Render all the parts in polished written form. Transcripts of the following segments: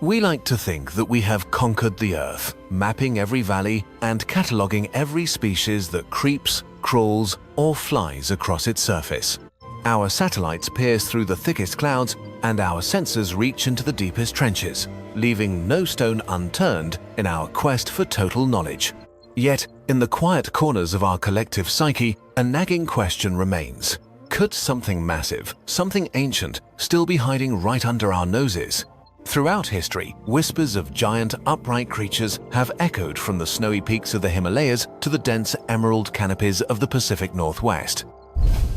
We like to think that we have conquered the Earth, mapping every valley and cataloging every species that creeps, crawls, or flies across its surface. Our satellites pierce through the thickest clouds and our sensors reach into the deepest trenches, leaving no stone unturned in our quest for total knowledge. Yet, in the quiet corners of our collective psyche, a nagging question remains. Could something massive, something ancient, still be hiding right under our noses? Throughout history, whispers of giant, upright creatures have echoed from the snowy peaks of the Himalayas to the dense emerald canopies of the Pacific Northwest.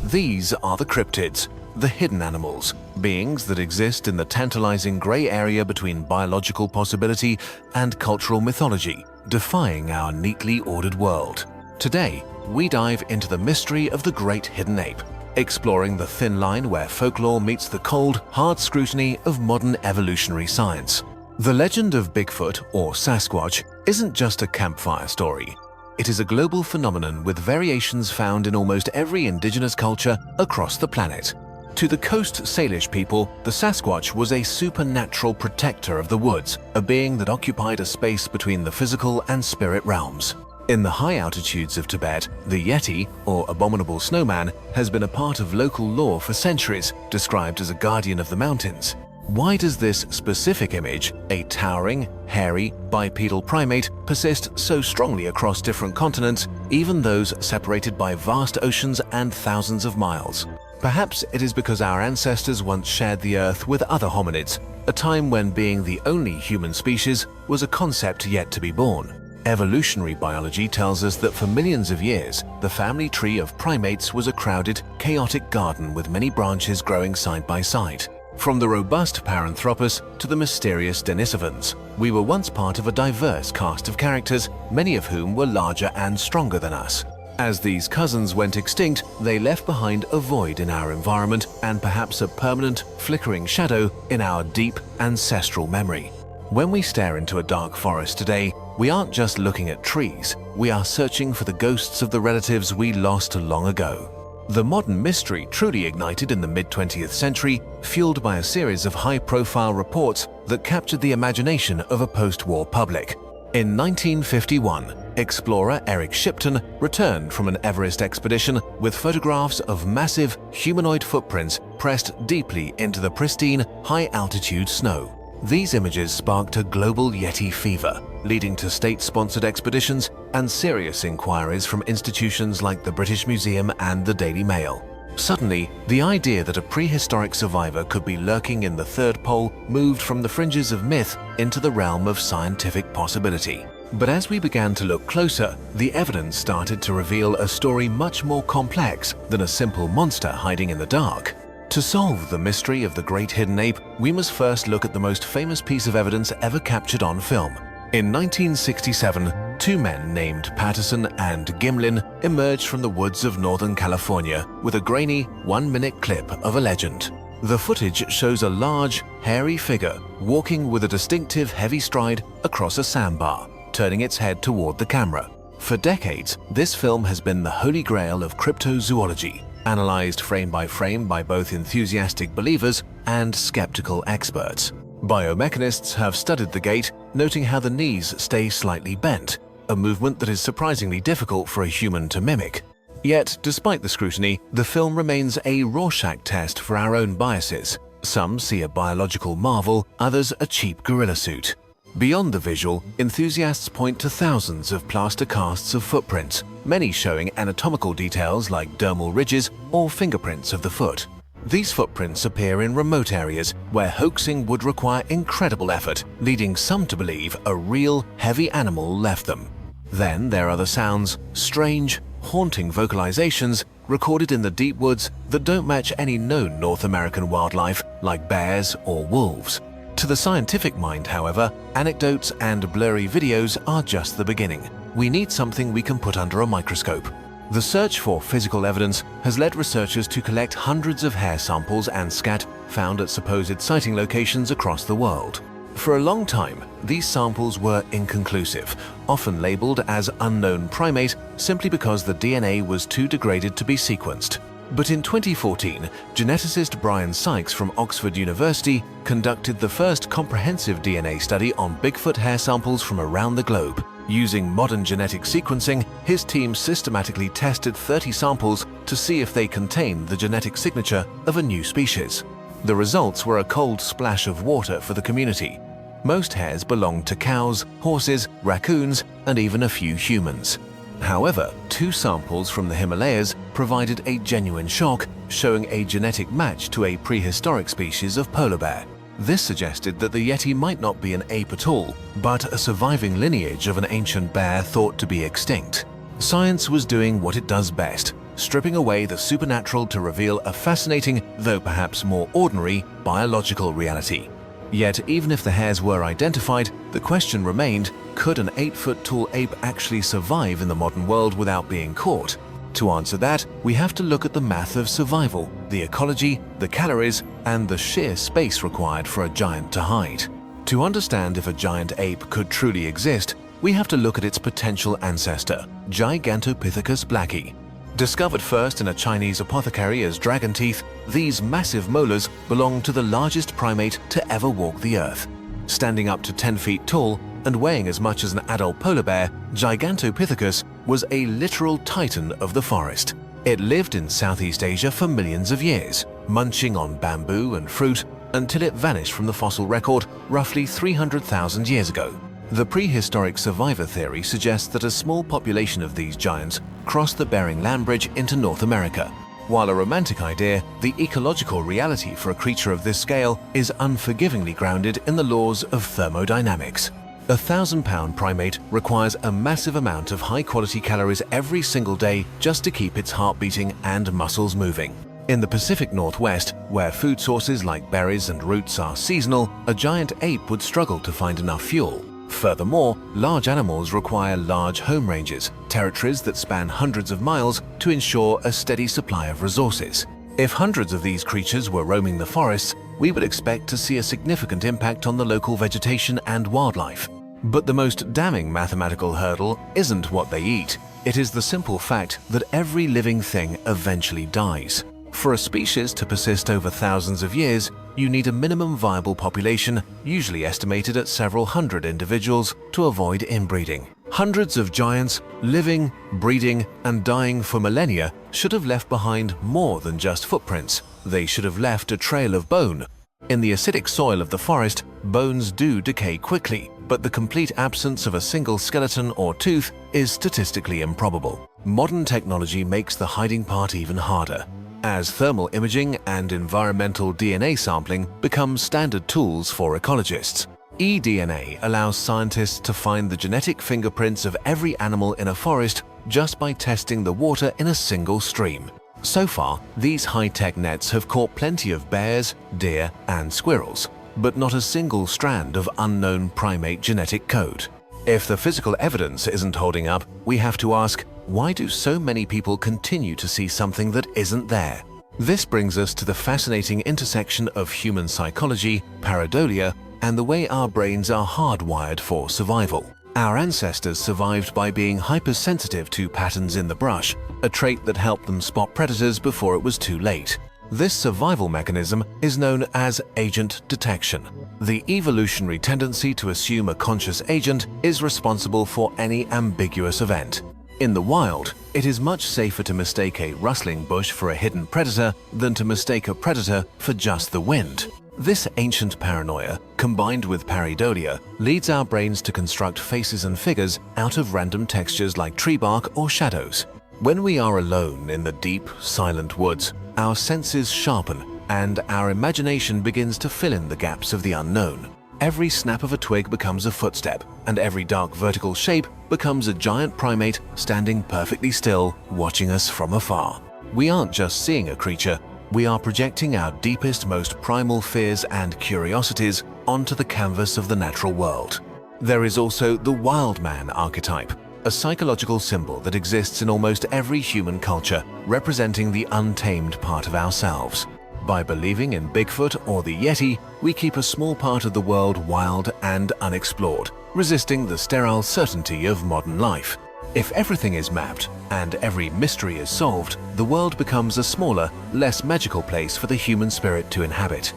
These are the cryptids, the hidden animals, beings that exist in the tantalizing gray area between biological possibility and cultural mythology, defying our neatly ordered world. Today, we dive into the mystery of the great hidden ape, exploring the thin line where folklore meets the cold, hard scrutiny of modern evolutionary science. The legend of Bigfoot, or Sasquatch, isn't just a campfire story. It is a global phenomenon with variations found in almost every indigenous culture across the planet. To the Coast Salish people, the Sasquatch was a supernatural protector of the woods, a being that occupied a space between the physical and spirit realms. In the high altitudes of Tibet, the Yeti, or abominable snowman, has been a part of local lore for centuries, described as a guardian of the mountains. Why does this specific image, a towering, hairy, bipedal primate, persist so strongly across different continents, even those separated by vast oceans and thousands of miles? Perhaps it is because our ancestors once shared the Earth with other hominids, a time when being the only human species was a concept yet to be born. Evolutionary biology tells us that for millions of years, the family tree of primates was a crowded, chaotic garden with many branches growing side by side. From the robust Paranthropus to the mysterious Denisovans, we were once part of a diverse cast of characters, many of whom were larger and stronger than us. As these cousins went extinct, they left behind a void in our environment and perhaps a permanent, flickering shadow in our deep, ancestral memory. When we stare into a dark forest today, we aren't just looking at trees, we are searching for the ghosts of the relatives we lost long ago. The modern mystery truly ignited in the mid-20th century, fueled by a series of high-profile reports that captured the imagination of a post-war public. In 1951, explorer Eric Shipton returned from an Everest expedition with photographs of massive humanoid footprints pressed deeply into the pristine, high-altitude snow. These images sparked a global Yeti fever, leading to state-sponsored expeditions and serious inquiries from institutions like the British Museum and the Daily Mail. Suddenly, the idea that a prehistoric survivor could be lurking in the Third Pole moved from the fringes of myth into the realm of scientific possibility. But as we began to look closer, the evidence started to reveal a story much more complex than a simple monster hiding in the dark. To solve the mystery of the great hidden ape, we must first look at the most famous piece of evidence ever captured on film. In 1967, two men named Patterson and Gimlin emerged from the woods of Northern California with a grainy, one-minute clip of a legend. The footage shows a large, hairy figure walking with a distinctive heavy stride across a sandbar, turning its head toward the camera. For decades, this film has been the holy grail of cryptozoology, analyzed frame by frame by both enthusiastic believers and skeptical experts. Biomechanists have studied the gait, noting how the knees stay slightly bent, a movement that is surprisingly difficult for a human to mimic. Yet, despite the scrutiny, the film remains a Rorschach test for our own biases. Some see a biological marvel, others a cheap gorilla suit. Beyond the visual, enthusiasts point to thousands of plaster casts of footprints, many showing anatomical details like dermal ridges or fingerprints of the foot. These footprints appear in remote areas where hoaxing would require incredible effort, leading some to believe a real, heavy animal left them. Then there are the sounds, strange, haunting vocalizations recorded in the deep woods that don't match any known North American wildlife like bears or wolves. To the scientific mind, however, anecdotes and blurry videos are just the beginning. We need something we can put under a microscope. The search for physical evidence has led researchers to collect hundreds of hair samples and scat found at supposed sighting locations across the world. For a long time, these samples were inconclusive, often labeled as unknown primate simply because the DNA was too degraded to be sequenced. But in 2014, geneticist Brian Sykes from Oxford University conducted the first comprehensive DNA study on Bigfoot hair samples from around the globe. Using modern genetic sequencing, his team systematically tested 30 samples to see if they contained the genetic signature of a new species. The results were a cold splash of water for the community. Most hairs belonged to cows, horses, raccoons, and even a few humans. However, 2 samples from the Himalayas provided a genuine shock, showing a genetic match to a prehistoric species of polar bear. This suggested that the Yeti might not be an ape at all, but a surviving lineage of an ancient bear thought to be extinct. Science was doing what it does best, stripping away the supernatural to reveal a fascinating, though perhaps more ordinary, biological reality. Yet, even if the hairs were identified, the question remained, could an 8-foot-tall ape actually survive in the modern world without being caught? To answer that, we have to look at the math of survival, the ecology, the calories, and the sheer space required for a giant to hide. To understand if a giant ape could truly exist, we have to look at its potential ancestor, Gigantopithecus blacki. Discovered first in a Chinese apothecary as dragon teeth, these massive molars belong to the largest primate to ever walk the earth. Standing up to 10 feet tall and weighing as much as an adult polar bear, Gigantopithecus was a literal titan of the forest. It lived in Southeast Asia for millions of years, munching on bamboo and fruit until it vanished from the fossil record roughly 300,000 years ago. The prehistoric survivor theory suggests that a small population of these giants crossed the Bering Land Bridge into North America. While a romantic idea, the ecological reality for a creature of this scale is unforgivingly grounded in the laws of thermodynamics. A 1,000-pound primate requires a massive amount of high-quality calories every single day just to keep its heart beating and muscles moving. In the Pacific Northwest, where food sources like berries and roots are seasonal, a giant ape would struggle to find enough fuel. Furthermore, large animals require large home ranges, territories that span hundreds of miles to ensure a steady supply of resources. If hundreds of these creatures were roaming the forests, we would expect to see a significant impact on the local vegetation and wildlife. But the most damning mathematical hurdle isn't what they eat. It is the simple fact that every living thing eventually dies. For a species to persist over thousands of years, you need a minimum viable population, usually estimated at several hundred individuals, to avoid inbreeding. Hundreds of giants, living, breeding, and dying for millennia, should have left behind more than just footprints. They should have left a trail of bone. In the acidic soil of the forest, bones do decay quickly, but the complete absence of a single skeleton or tooth is statistically improbable. Modern technology makes the hiding part even harder, as thermal imaging and environmental DNA sampling become standard tools for ecologists. eDNA allows scientists to find the genetic fingerprints of every animal in a forest just by testing the water in a single stream. So far, these high-tech nets have caught plenty of bears, deer, and squirrels, but not a single strand of unknown primate genetic code. If the physical evidence isn't holding up, we have to ask, why do so many people continue to see something that isn't there? This brings us to the fascinating intersection of human psychology, pareidolia, and the way our brains are hardwired for survival. Our ancestors survived by being hypersensitive to patterns in the brush, a trait that helped them spot predators before it was too late. This survival mechanism is known as agent detection. The evolutionary tendency to assume a conscious agent is responsible for any ambiguous event. In the wild, it is much safer to mistake a rustling bush for a hidden predator than to mistake a predator for just the wind. This ancient paranoia, combined with pareidolia, leads our brains to construct faces and figures out of random textures like tree bark or shadows. When we are alone in the deep, silent woods, our senses sharpen and our imagination begins to fill in the gaps of the unknown. Every snap of a twig becomes a footstep, and every dark vertical shape becomes a giant primate standing perfectly still, watching us from afar. We aren't just seeing a creature, we are projecting our deepest, most primal fears and curiosities onto the canvas of the natural world. There is also the wild man archetype, a psychological symbol that exists in almost every human culture, representing the untamed part of ourselves. By believing in Bigfoot or the Yeti, we keep a small part of the world wild and unexplored, resisting the sterile certainty of modern life. If everything is mapped and every mystery is solved, the world becomes a smaller, less magical place for the human spirit to inhabit.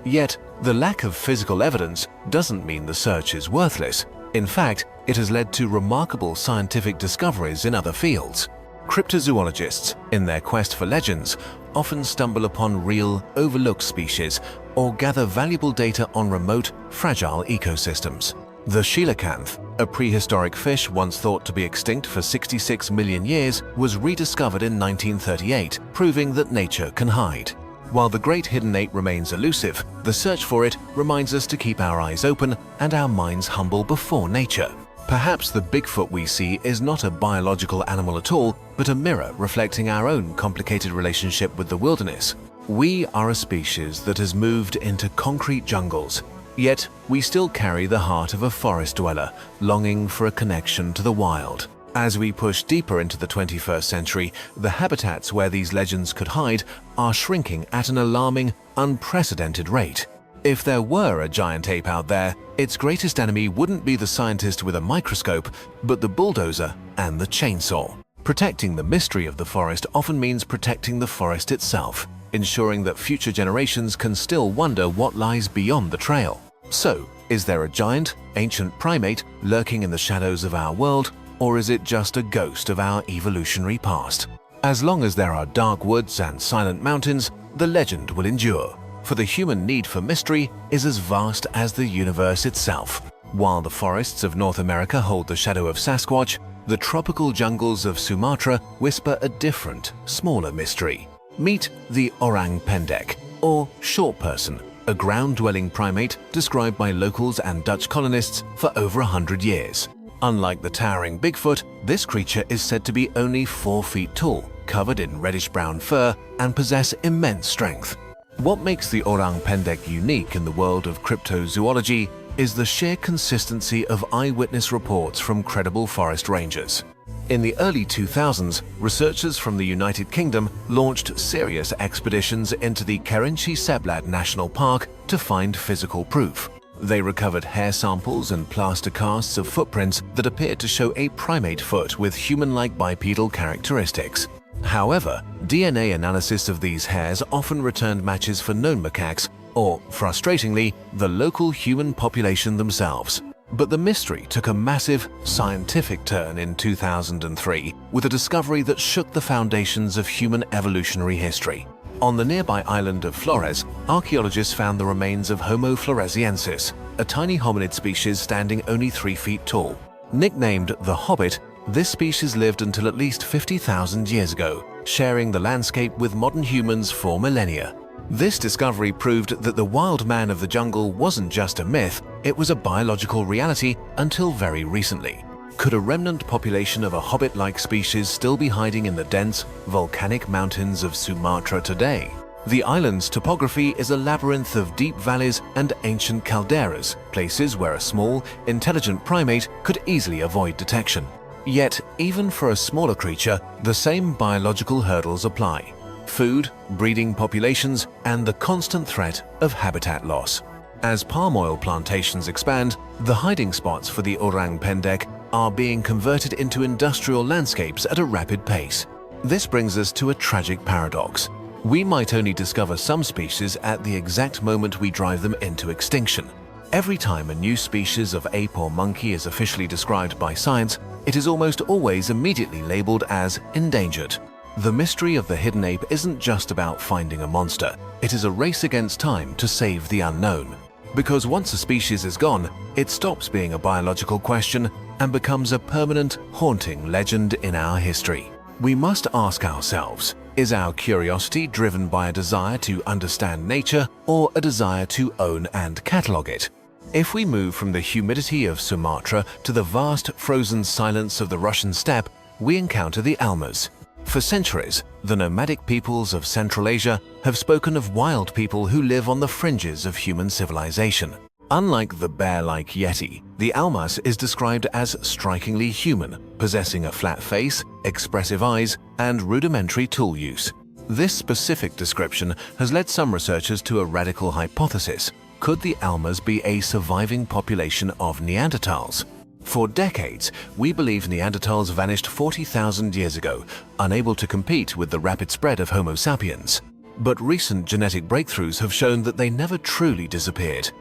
Yet, the lack of physical evidence doesn't mean the search is worthless. In fact, it has led to remarkable scientific discoveries in other fields. Cryptozoologists, in their quest for legends, often stumble upon real, overlooked species or gather valuable data on remote, fragile ecosystems. The coelacanth, a prehistoric fish once thought to be extinct for 66 million years, was rediscovered in 1938, proving that nature can hide. While the great hidden ape remains elusive, the search for it reminds us to keep our eyes open and our minds humble before nature. Perhaps the Bigfoot we see is not a biological animal at all, but a mirror reflecting our own complicated relationship with the wilderness. We are a species that has moved into concrete jungles, yet we still carry the heart of a forest dweller, longing for a connection to the wild. As we push deeper into the 21st century, the habitats where these legends could hide are shrinking at an alarming, unprecedented rate. If there were a giant ape out there, its greatest enemy wouldn't be the scientist with a microscope, but the bulldozer and the chainsaw. Protecting the mystery of the forest often means protecting the forest itself, ensuring that future generations can still wonder what lies beyond the trail. So, is there a giant, ancient primate lurking in the shadows of our world, or is it just a ghost of our evolutionary past? As long as there are dark woods and silent mountains, the legend will endure. For the human need for mystery is as vast as the universe itself. While the forests of North America hold the shadow of Sasquatch, the tropical jungles of Sumatra whisper a different, smaller mystery. Meet the orang pendek, or short person, a ground-dwelling primate described by locals and Dutch colonists for over 100 years. Unlike the towering Bigfoot, this creature is said to be only 4 feet tall, covered in reddish-brown fur, and possess immense strength. What makes the orang pendek unique in the world of cryptozoology is the sheer consistency of eyewitness reports from credible forest rangers. In the early 2000s, researchers from the United Kingdom launched serious expeditions into the Kerinci Seblat National Park to find physical proof. They recovered hair samples and plaster casts of footprints that appeared to show a primate foot with human-like bipedal characteristics. However, DNA analysis of these hairs often returned matches for known macaques, or, frustratingly, the local human population themselves. But the mystery took a massive, scientific turn in 2003 with a discovery that shook the foundations of human evolutionary history. On the nearby island of Flores, archaeologists found the remains of Homo floresiensis, a tiny hominid species standing only 3 feet tall. Nicknamed the Hobbit, this species lived until at least 50,000 years ago, sharing the landscape with modern humans for millennia. This discovery proved that the wild man of the jungle wasn't just a myth, it was a biological reality until very recently. Could a remnant population of a hobbit-like species still be hiding in the dense, volcanic mountains of Sumatra today? The island's topography is a labyrinth of deep valleys and ancient calderas, places where a small, intelligent primate could easily avoid detection. Yet, even for a smaller creature, the same biological hurdles apply: food, breeding populations, and the constant threat of habitat loss. As palm oil plantations expand, the hiding spots for the orang pendek are being converted into industrial landscapes at a rapid pace. This brings us to a tragic paradox. We might only discover some species at the exact moment we drive them into extinction. Every time a new species of ape or monkey is officially described by science, it is almost always immediately labeled as endangered. The mystery of the hidden ape isn't just about finding a monster, it is a race against time to save the unknown. Because once a species is gone, it stops being a biological question and becomes a permanent, haunting legend in our history. We must ask ourselves, is our curiosity driven by a desire to understand nature or a desire to own and catalogue it? If we move from the humidity of Sumatra to the vast frozen silence of the Russian steppe, we encounter the Almas. For centuries, the nomadic peoples of Central Asia have spoken of wild people who live on the fringes of human civilization. Unlike the bear-like Yeti, the Almas is described as strikingly human, possessing a flat face, expressive eyes, and rudimentary tool use. This specific description has led some researchers to a radical hypothesis. Could the Almas be a surviving population of Neanderthals? For decades, we believe Neanderthals vanished 40,000 years ago, unable to compete with the rapid spread of Homo sapiens. But recent genetic breakthroughs have shown that they never truly disappeared.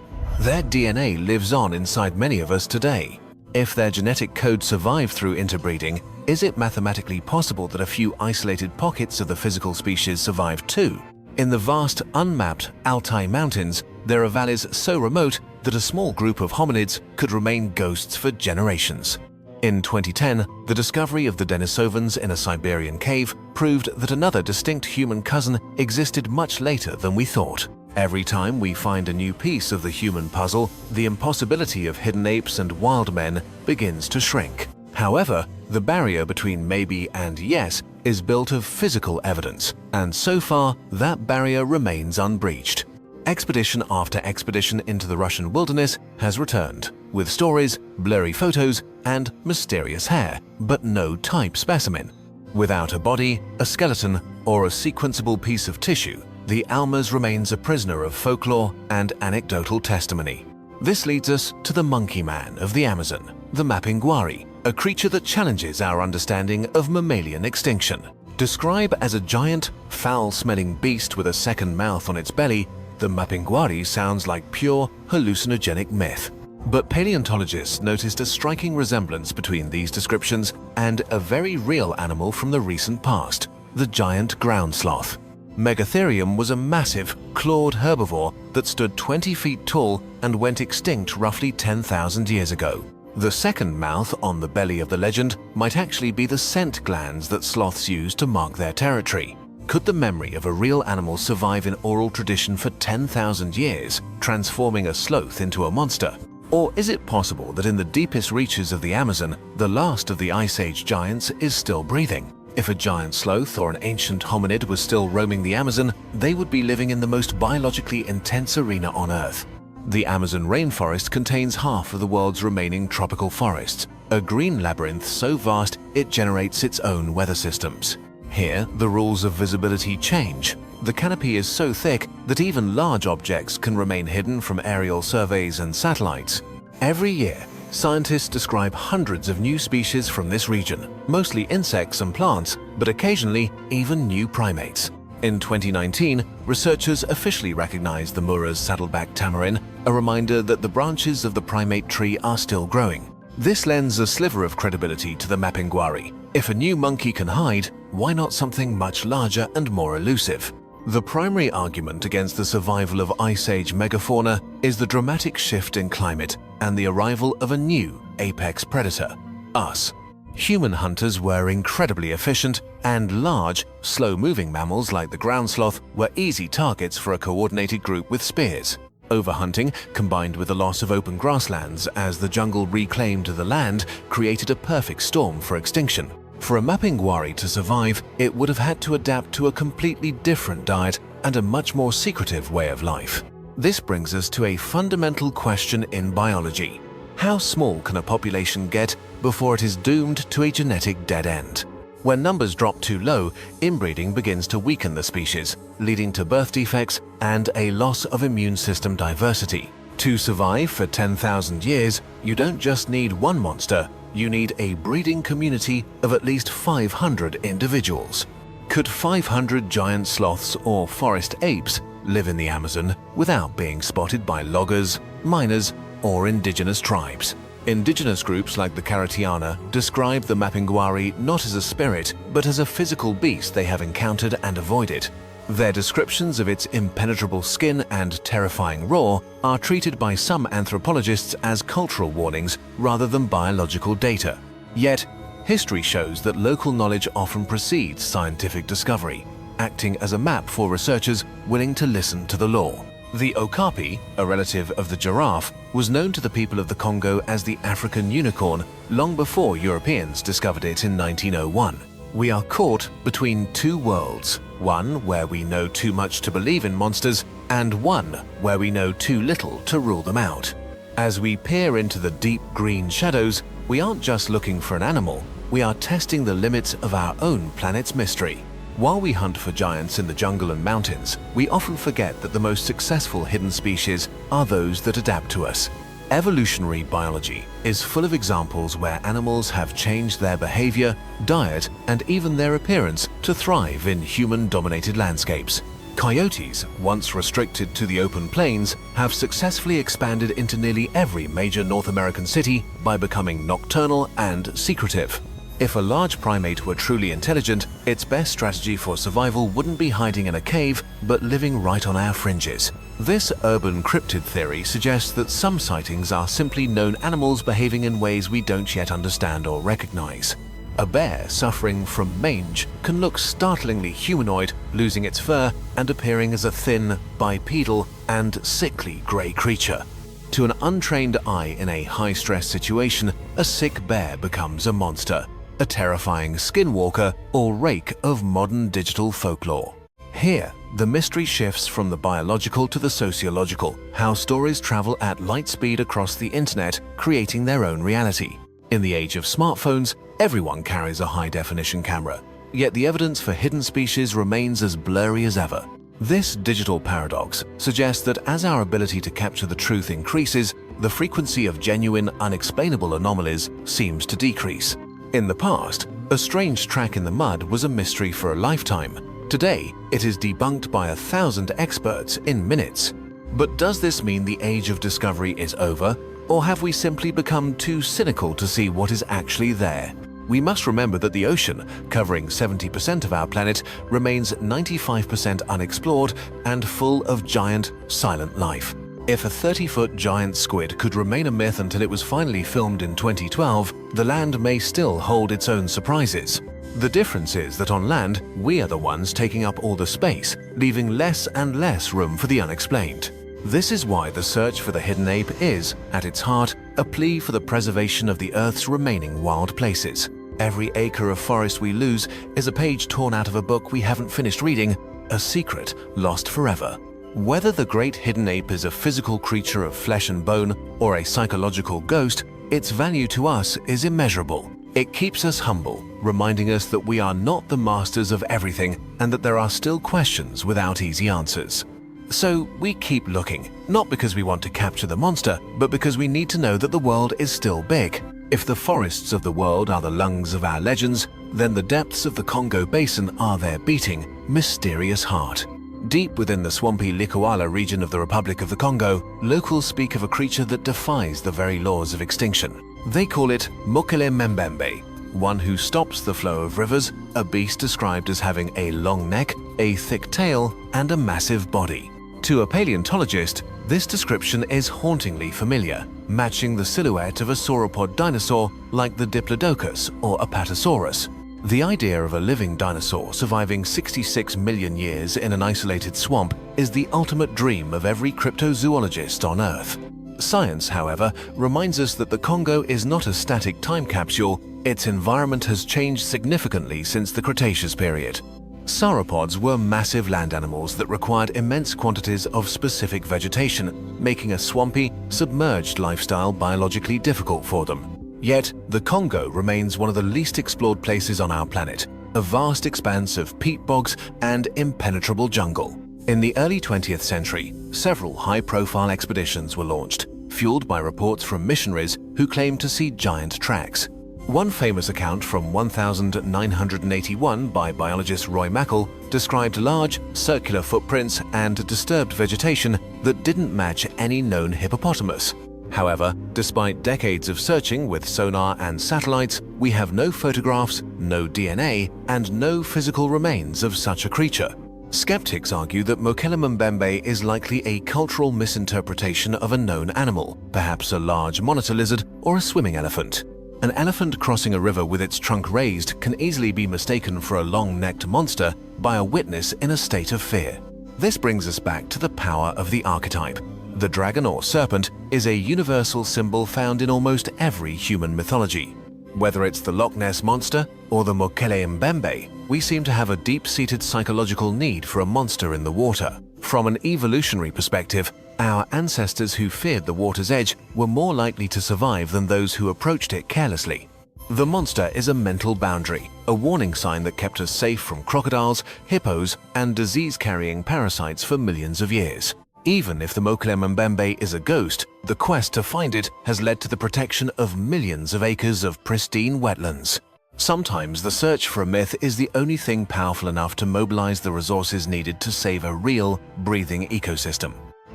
Their DNA lives on inside many of us today. If their genetic code survived through interbreeding, is it mathematically possible that a few isolated pockets of the physical species survived too? In the vast, unmapped Altai Mountains, there are valleys so remote that a small group of hominids could remain ghosts for generations. In 2010, the discovery of the Denisovans in a Siberian cave proved that another distinct human cousin existed much later than we thought. Every time we find a new piece of the human puzzle, the impossibility of hidden apes and wild men begins to shrink. However, the barrier between maybe and yes is built of physical evidence, and so far, that barrier remains unbreached. Expedition after expedition into the Russian wilderness has returned, with stories, blurry photos, and mysterious hair, but no type specimen. Without a body, a skeleton, or a sequenceable piece of tissue, the Almas remains a prisoner of folklore and anecdotal testimony. This leads us to the monkey man of the Amazon, the Mapinguari, a creature that challenges our understanding of mammalian extinction. Described as a giant, foul-smelling beast with a second mouth on its belly, the Mapinguari sounds like pure, hallucinogenic myth. But paleontologists noticed a striking resemblance between these descriptions and a very real animal from the recent past, the giant ground sloth. Megatherium was a massive, clawed herbivore that stood 20 feet tall and went extinct roughly 10,000 years ago. The second mouth on the belly of the legend might actually be the scent glands that sloths use to mark their territory. Could the memory of a real animal survive in oral tradition for 10,000 years, transforming a sloth into a monster? Or is it possible that in the deepest reaches of the Amazon, the last of the Ice Age giants is still breathing? If a giant sloth or an ancient hominid was still roaming the Amazon, they would be living in the most biologically intense arena on Earth. The Amazon rainforest contains half of the world's remaining tropical forests, a green labyrinth so vast it generates its own weather systems. Here, the rules of visibility change. The canopy is so thick that even large objects can remain hidden from aerial surveys and satellites. Every year, scientists describe hundreds of new species from this region, mostly insects and plants, but occasionally even new primates. In 2019, researchers officially recognized the Mura's saddleback tamarin, a reminder that the branches of the primate tree are still growing. This lends a sliver of credibility to the Mapinguari. If a new monkey can hide, why not something much larger and more elusive? The primary argument against the survival of Ice Age megafauna is the dramatic shift in climate and the arrival of a new apex predator, us. Human hunters were incredibly efficient, and large, slow-moving mammals like the ground sloth were easy targets for a coordinated group with spears. Overhunting, combined with the loss of open grasslands as the jungle reclaimed the land, created a perfect storm for extinction. For a Mapinguari to survive, it would have had to adapt to a completely different diet and a much more secretive way of life. This brings us to a fundamental question in biology. How small can a population get before it is doomed to a genetic dead end? When numbers drop too low, inbreeding begins to weaken the species, leading to birth defects and a loss of immune system diversity. To survive for 10,000 years, you don't just need one monster, you need a breeding community of at least 500 individuals. Could 500 giant sloths or forest apes live in the Amazon without being spotted by loggers, miners, or indigenous tribes? Indigenous groups like the Caratiana describe the Mapinguari not as a spirit, but as a physical beast they have encountered and avoided. Their descriptions of its impenetrable skin and terrifying roar are treated by some anthropologists as cultural warnings rather than biological data. Yet, history shows that local knowledge often precedes scientific discovery, acting as a map for researchers willing to listen to the law. The okapi, a relative of the giraffe, was known to the people of the Congo as the African unicorn long before Europeans discovered it in 1901. We are caught between two worlds, one where we know too much to believe in monsters, and one where we know too little to rule them out. As we peer into the deep green shadows, we aren't just looking for an animal, we are testing the limits of our own planet's mystery. While we hunt for giants in the jungle and mountains, we often forget that the most successful hidden species are those that adapt to us. Evolutionary biology is full of examples where animals have changed their behavior, diet, and even their appearance to thrive in human-dominated landscapes. Coyotes, once restricted to the open plains, have successfully expanded into nearly every major North American city by becoming nocturnal and secretive. If a large primate were truly intelligent, its best strategy for survival wouldn't be hiding in a cave, but living right on our fringes. This urban cryptid theory suggests that some sightings are simply known animals behaving in ways we don't yet understand or recognize. A bear suffering from mange can look startlingly humanoid, losing its fur and appearing as a thin, bipedal, and sickly gray creature. To an untrained eye in a high-stress situation, a sick bear becomes a monster, a terrifying skinwalker or rake of modern digital folklore. Here, the mystery shifts from the biological to the sociological, how stories travel at light speed across the internet, creating their own reality. In the age of smartphones, everyone carries a high-definition camera, yet the evidence for hidden species remains as blurry as ever. This digital paradox suggests that as our ability to capture the truth increases, the frequency of genuine, unexplainable anomalies seems to decrease. In the past, a strange track in the mud was a mystery for a lifetime. Today, it is debunked by 1,000 experts in minutes. But does this mean the age of discovery is over, or have we simply become too cynical to see what is actually there? We must remember that the ocean, covering 70% of our planet, remains 95% unexplored and full of giant, silent life. If a 30-foot giant squid could remain a myth until it was finally filmed in 2012, the land may still hold its own surprises. The difference is that on land, we are the ones taking up all the space, leaving less and less room for the unexplained. This is why the search for the hidden ape is, at its heart, a plea for the preservation of the Earth's remaining wild places. Every acre of forest we lose is a page torn out of a book we haven't finished reading, a secret lost forever. Whether the great hidden ape is a physical creature of flesh and bone or a psychological ghost, its value to us is immeasurable. It keeps us humble, reminding us that we are not the masters of everything and that there are still questions without easy answers. So we keep looking, not because we want to capture the monster, but because we need to know that the world is still big. If the forests of the world are the lungs of our legends, then the depths of the Congo Basin are their beating, mysterious heart. Deep within the swampy Likuala region of the Republic of the Congo, locals speak of a creature that defies the very laws of extinction. They call it Mokele Mbembe, one who stops the flow of rivers, a beast described as having a long neck, a thick tail, and a massive body. To a paleontologist, this description is hauntingly familiar, matching the silhouette of a sauropod dinosaur like the Diplodocus or Apatosaurus. The idea of a living dinosaur surviving 66 million years in an isolated swamp is the ultimate dream of every cryptozoologist on Earth. Science, however, reminds us that the Congo is not a static time capsule. Its environment has changed significantly since the Cretaceous period. Sauropods were massive land animals that required immense quantities of specific vegetation, making a swampy, submerged lifestyle biologically difficult for them. Yet, the Congo remains one of the least explored places on our planet, a vast expanse of peat bogs and impenetrable jungle. In the early 20th century, several high-profile expeditions were launched, fueled by reports from missionaries who claimed to see giant tracks. One famous account from 1981 by biologist Roy Mackal described large, circular footprints and disturbed vegetation that didn't match any known hippopotamus. However, despite decades of searching with sonar and satellites, we have no photographs, no DNA, and no physical remains of such a creature. Skeptics argue that Mokele Mbembe is likely a cultural misinterpretation of a known animal, perhaps a large monitor lizard or a swimming elephant. An elephant crossing a river with its trunk raised can easily be mistaken for a long-necked monster by a witness in a state of fear. This brings us back to the power of the archetype. The dragon or serpent is a universal symbol found in almost every human mythology. Whether it's the Loch Ness Monster or the Mokele Mbembe, we seem to have a deep-seated psychological need for a monster in the water. From an evolutionary perspective, our ancestors who feared the water's edge were more likely to survive than those who approached it carelessly. The monster is a mental boundary, a warning sign that kept us safe from crocodiles, hippos, and disease-carrying parasites for millions of years. Even if the Mokulem Mbembe is a ghost, the quest to find it has led to the protection of millions of acres of pristine wetlands. Sometimes the search for a myth is the only thing powerful enough to mobilize the resources needed to save a real, breathing ecosystem.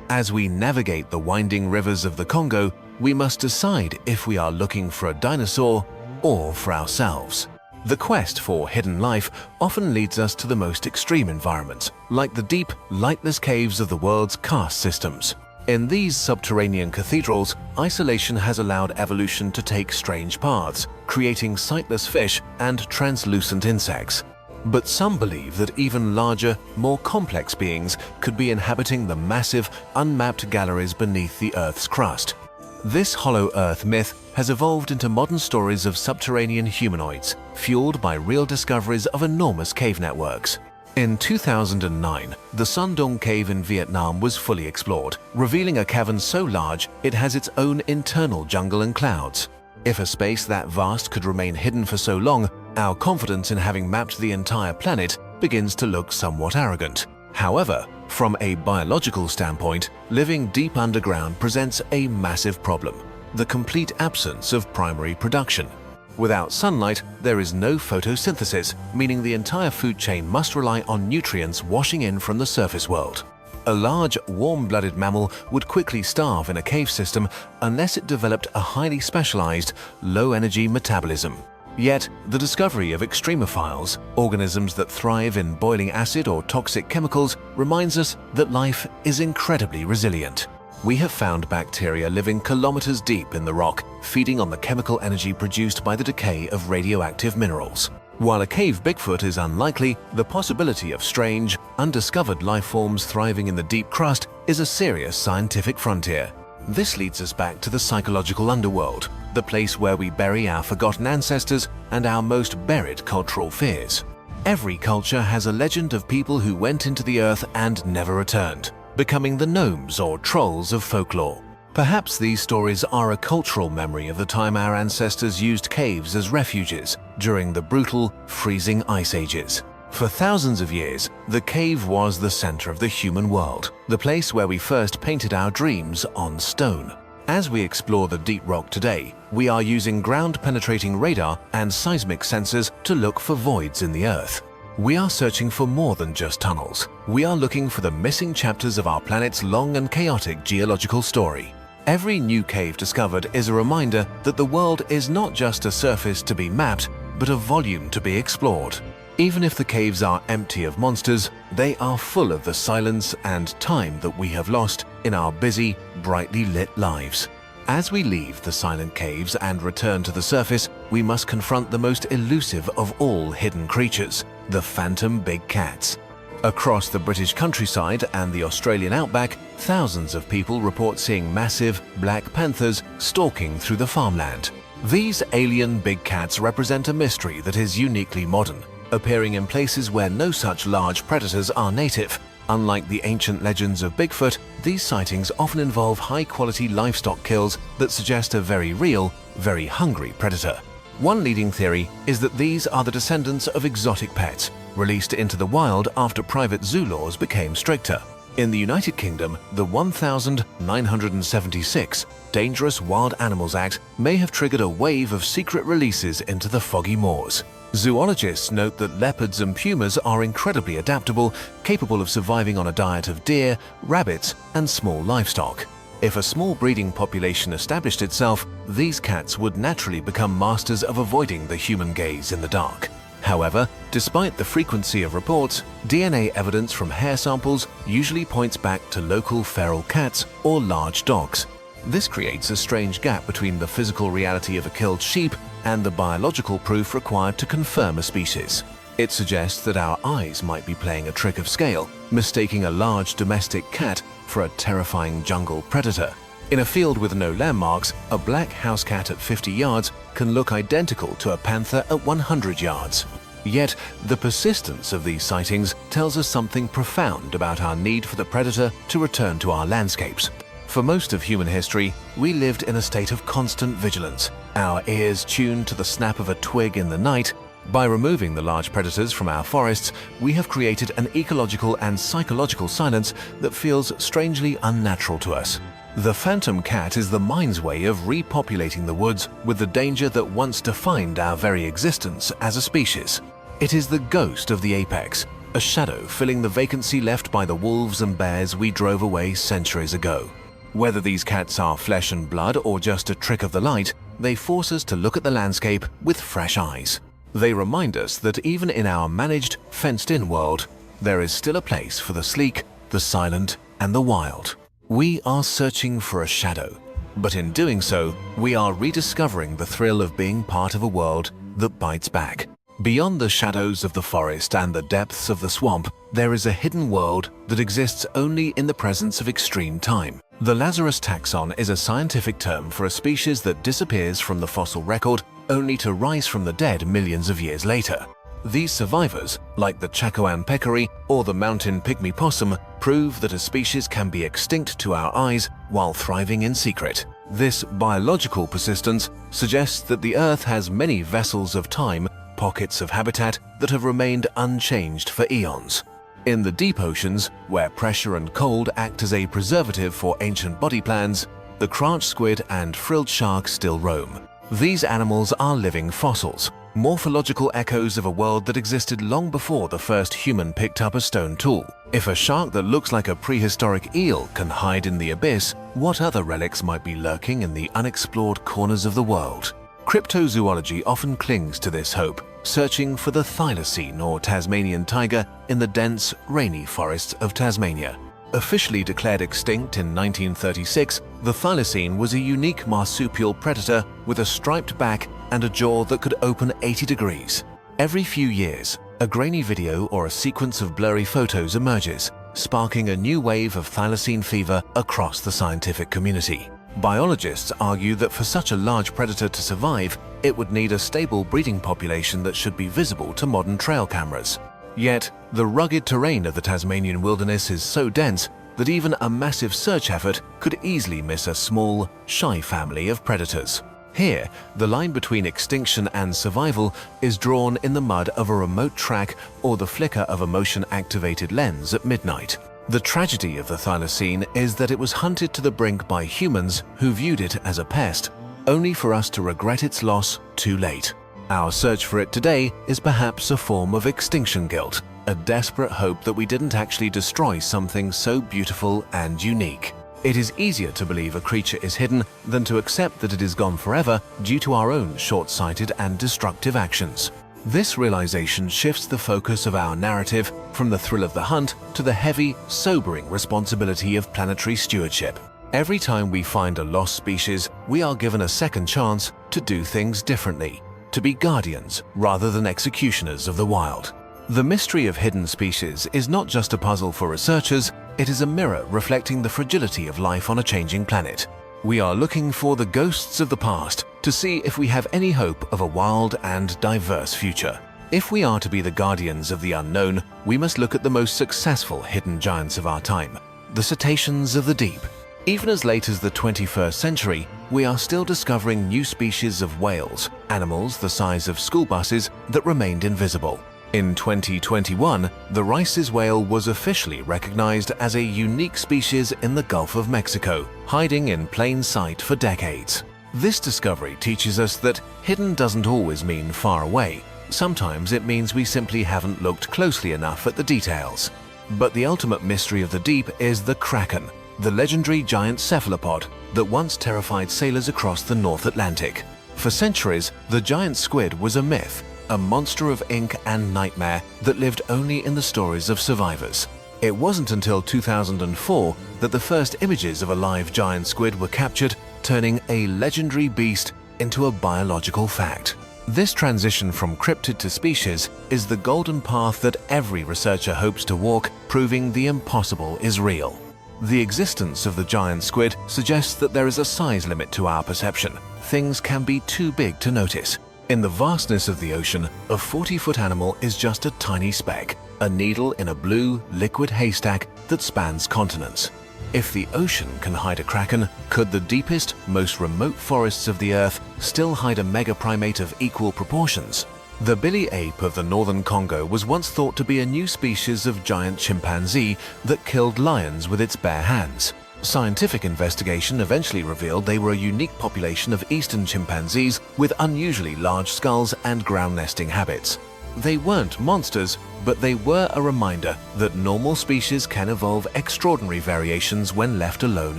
As we navigate the winding rivers of the Congo, we must decide if we are looking for a dinosaur or for ourselves. The quest for hidden life often leads us to the most extreme environments, like the deep, lightless caves of the world's karst systems. In these subterranean cathedrals, isolation has allowed evolution to take strange paths, creating sightless fish and translucent insects. But some believe that even larger, more complex beings could be inhabiting the massive, unmapped galleries beneath the Earth's crust. This hollow Earth myth has evolved into modern stories of subterranean humanoids, fueled by real discoveries of enormous cave networks. In 2009, the Son Doong Cave in Vietnam was fully explored, revealing a cavern so large it has its own internal jungle and clouds. If a space that vast could remain hidden for so long, our confidence in having mapped the entire planet begins to look somewhat arrogant. However, from a biological standpoint, living deep underground presents a massive problem: the complete absence of primary production. Without sunlight, there is no photosynthesis, meaning the entire food chain must rely on nutrients washing in from the surface world. A large, warm-blooded mammal would quickly starve in a cave system unless it developed a highly specialized, low-energy metabolism. Yet, the discovery of extremophiles, organisms that thrive in boiling acid or toxic chemicals, reminds us that life is incredibly resilient. We have found bacteria living kilometers deep in the rock, feeding on the chemical energy produced by the decay of radioactive minerals. While a cave Bigfoot is unlikely, the possibility of strange, undiscovered life forms thriving in the deep crust is a serious scientific frontier. This leads us back to the psychological underworld, the place where we bury our forgotten ancestors and our most buried cultural fears. Every culture has a legend of people who went into the earth and never returned, becoming the gnomes or trolls of folklore. Perhaps these stories are a cultural memory of the time our ancestors used caves as refuges during the brutal, freezing ice ages. For thousands of years, the cave was the center of the human world, the place where we first painted our dreams on stone. As we explore the deep rock today, we are using ground-penetrating radar and seismic sensors to look for voids in the earth. We are searching for more than just tunnels. We are looking for the missing chapters of our planet's long and chaotic geological story. Every new cave discovered is a reminder that the world is not just a surface to be mapped, but a volume to be explored. Even if the caves are empty of monsters, they are full of the silence and time that we have lost in our busy, brightly lit lives. As we leave the silent caves and return to the surface, we must confront the most elusive of all hidden creatures, the phantom big cats. Across the British countryside and the Australian outback, thousands of people report seeing massive black panthers stalking through the farmland. These alien big cats represent a mystery that is uniquely modern, appearing in places where no such large predators are native. Unlike the ancient legends of Bigfoot, these sightings often involve high-quality livestock kills that suggest a very real, very hungry predator. One leading theory is that these are the descendants of exotic pets, released into the wild after private zoo laws became stricter. In the United Kingdom, the 1976 Dangerous Wild Animals Act may have triggered a wave of secret releases into the foggy moors. Zoologists note that leopards and pumas are incredibly adaptable, capable of surviving on a diet of deer, rabbits, and small livestock. If a small breeding population established itself, these cats would naturally become masters of avoiding the human gaze in the dark. However, despite the frequency of reports, DNA evidence from hair samples usually points back to local feral cats or large dogs. This creates a strange gap between the physical reality of a killed sheep and the biological proof required to confirm a species. It suggests that our eyes might be playing a trick of scale, mistaking a large domestic cat for a terrifying jungle predator. In a field with no landmarks, a black house cat at 50 yards can look identical to a panther at 100 yards. Yet, the persistence of these sightings tells us something profound about our need for the predator to return to our landscapes. For most of human history, we lived in a state of constant vigilance, our ears tuned to the snap of a twig in the night, By removing the large predators from our forests, we have created an ecological and psychological silence that feels strangely unnatural to us. The phantom cat is the mind's way of repopulating the woods with the danger that once defined our very existence as a species. It is the ghost of the apex, a shadow filling the vacancy left by the wolves and bears we drove away centuries ago. Whether these cats are flesh and blood or just a trick of the light, they force us to look at the landscape with fresh eyes. They remind us that even in our managed, fenced-in world, there is still a place for the sleek, the silent, and the wild. We are searching for a shadow, but in doing so, we are rediscovering the thrill of being part of a world that bites back. Beyond the shadows of the forest and the depths of the swamp, there is a hidden world that exists only in the presence of extreme time. The Lazarus taxon is a scientific term for a species that disappears from the fossil record only to rise from the dead millions of years later. These survivors, like the Chacoan peccary or the mountain pygmy possum, prove that a species can be extinct to our eyes while thriving in secret. This biological persistence suggests that the Earth has many vessels of time, pockets of habitat that have remained unchanged for eons. In the deep oceans, where pressure and cold act as a preservative for ancient body plans, the cranch squid and frilled shark still roam. These animals are living fossils, morphological echoes of a world that existed long before the first human picked up a stone tool. If a shark that looks like a prehistoric eel can hide in the abyss, what other relics might be lurking in the unexplored corners of the world? Cryptozoology often clings to this hope, searching for the thylacine or Tasmanian tiger in the dense, rainy forests of Tasmania. Officially declared extinct in 1936, the thylacine was a unique marsupial predator with a striped back and a jaw that could open 80 degrees. Every few years, a grainy video or a sequence of blurry photos emerges, sparking a new wave of thylacine fever across the scientific community. Biologists argue that for such a large predator to survive, it would need a stable breeding population that should be visible to modern trail cameras. Yet, the rugged terrain of the Tasmanian wilderness is so dense that even a massive search effort could easily miss a small, shy family of predators. Here, the line between extinction and survival is drawn in the mud of a remote track or the flicker of a motion-activated lens at midnight. The tragedy of the thylacine is that it was hunted to the brink by humans who viewed it as a pest, only for us to regret its loss too late. Our search for it today is perhaps a form of extinction guilt, a desperate hope that we didn't actually destroy something so beautiful and unique. It is easier to believe a creature is hidden than to accept that it is gone forever due to our own short-sighted and destructive actions. This realization shifts the focus of our narrative from the thrill of the hunt to the heavy, sobering responsibility of planetary stewardship. Every time we find a lost species, we are given a second chance to do things differently, to be guardians rather than executioners of the wild. The mystery of hidden species is not just a puzzle for researchers, it is a mirror reflecting the fragility of life on a changing planet. We are looking for the ghosts of the past to see if we have any hope of a wild and diverse future. If we are to be the guardians of the unknown, we must look at the most successful hidden giants of our time, the cetaceans of the deep. Even as late as the 21st century, we are still discovering new species of whales, animals the size of school buses that remained invisible. In 2021, the Rice's whale was officially recognized as a unique species in the Gulf of Mexico, hiding in plain sight for decades. This discovery teaches us that hidden doesn't always mean far away. Sometimes it means we simply haven't looked closely enough at the details. But the ultimate mystery of the deep is the Kraken, the legendary giant cephalopod that once terrified sailors across the North Atlantic. For centuries, the giant squid was a myth, a monster of ink and nightmare that lived only in the stories of survivors. It wasn't until 2004 that the first images of a live giant squid were captured, turning a legendary beast into a biological fact. This transition from cryptid to species is the golden path that every researcher hopes to walk, proving the impossible is real. The existence of the giant squid suggests that there is a size limit to our perception. Things can be too big to notice. In the vastness of the ocean, a 40-foot animal is just a tiny speck, a needle in a blue, liquid haystack that spans continents. If the ocean can hide a kraken, could the deepest, most remote forests of the Earth still hide a megaprimate of equal proportions? The billy ape of the northern Congo was once thought to be a new species of giant chimpanzee that killed lions with its bare hands. Scientific investigation eventually revealed they were a unique population of eastern chimpanzees with unusually large skulls and ground nesting habits. They weren't monsters, but they were a reminder that normal species can evolve extraordinary variations when left alone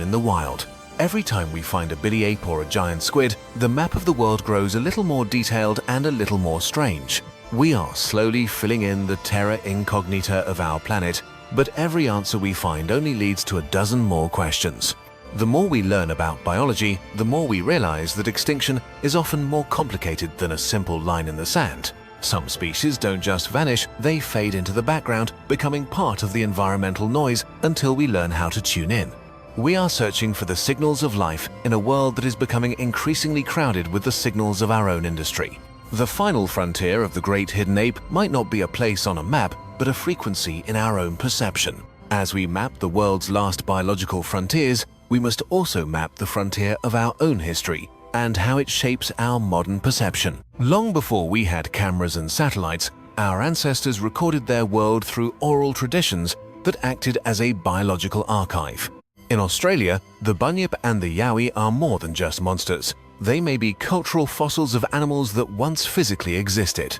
in the wild. Every time we find a billy ape or a giant squid, the map of the world grows a little more detailed and a little more strange. We are slowly filling in the terra incognita of our planet, but every answer we find only leads to a dozen more questions. The more we learn about biology, the more we realize that extinction is often more complicated than a simple line in the sand. Some species don't just vanish, they fade into the background, becoming part of the environmental noise until we learn how to tune in. We are searching for the signals of life in a world that is becoming increasingly crowded with the signals of our own industry. The final frontier of the great hidden ape might not be a place on a map, but a frequency in our own perception. As we map the world's last biological frontiers, we must also map the frontier of our own history and how it shapes our modern perception. Long before we had cameras and satellites, our ancestors recorded their world through oral traditions that acted as a biological archive. In Australia, the bunyip and the yowie are more than just monsters. They may be cultural fossils of animals that once physically existed.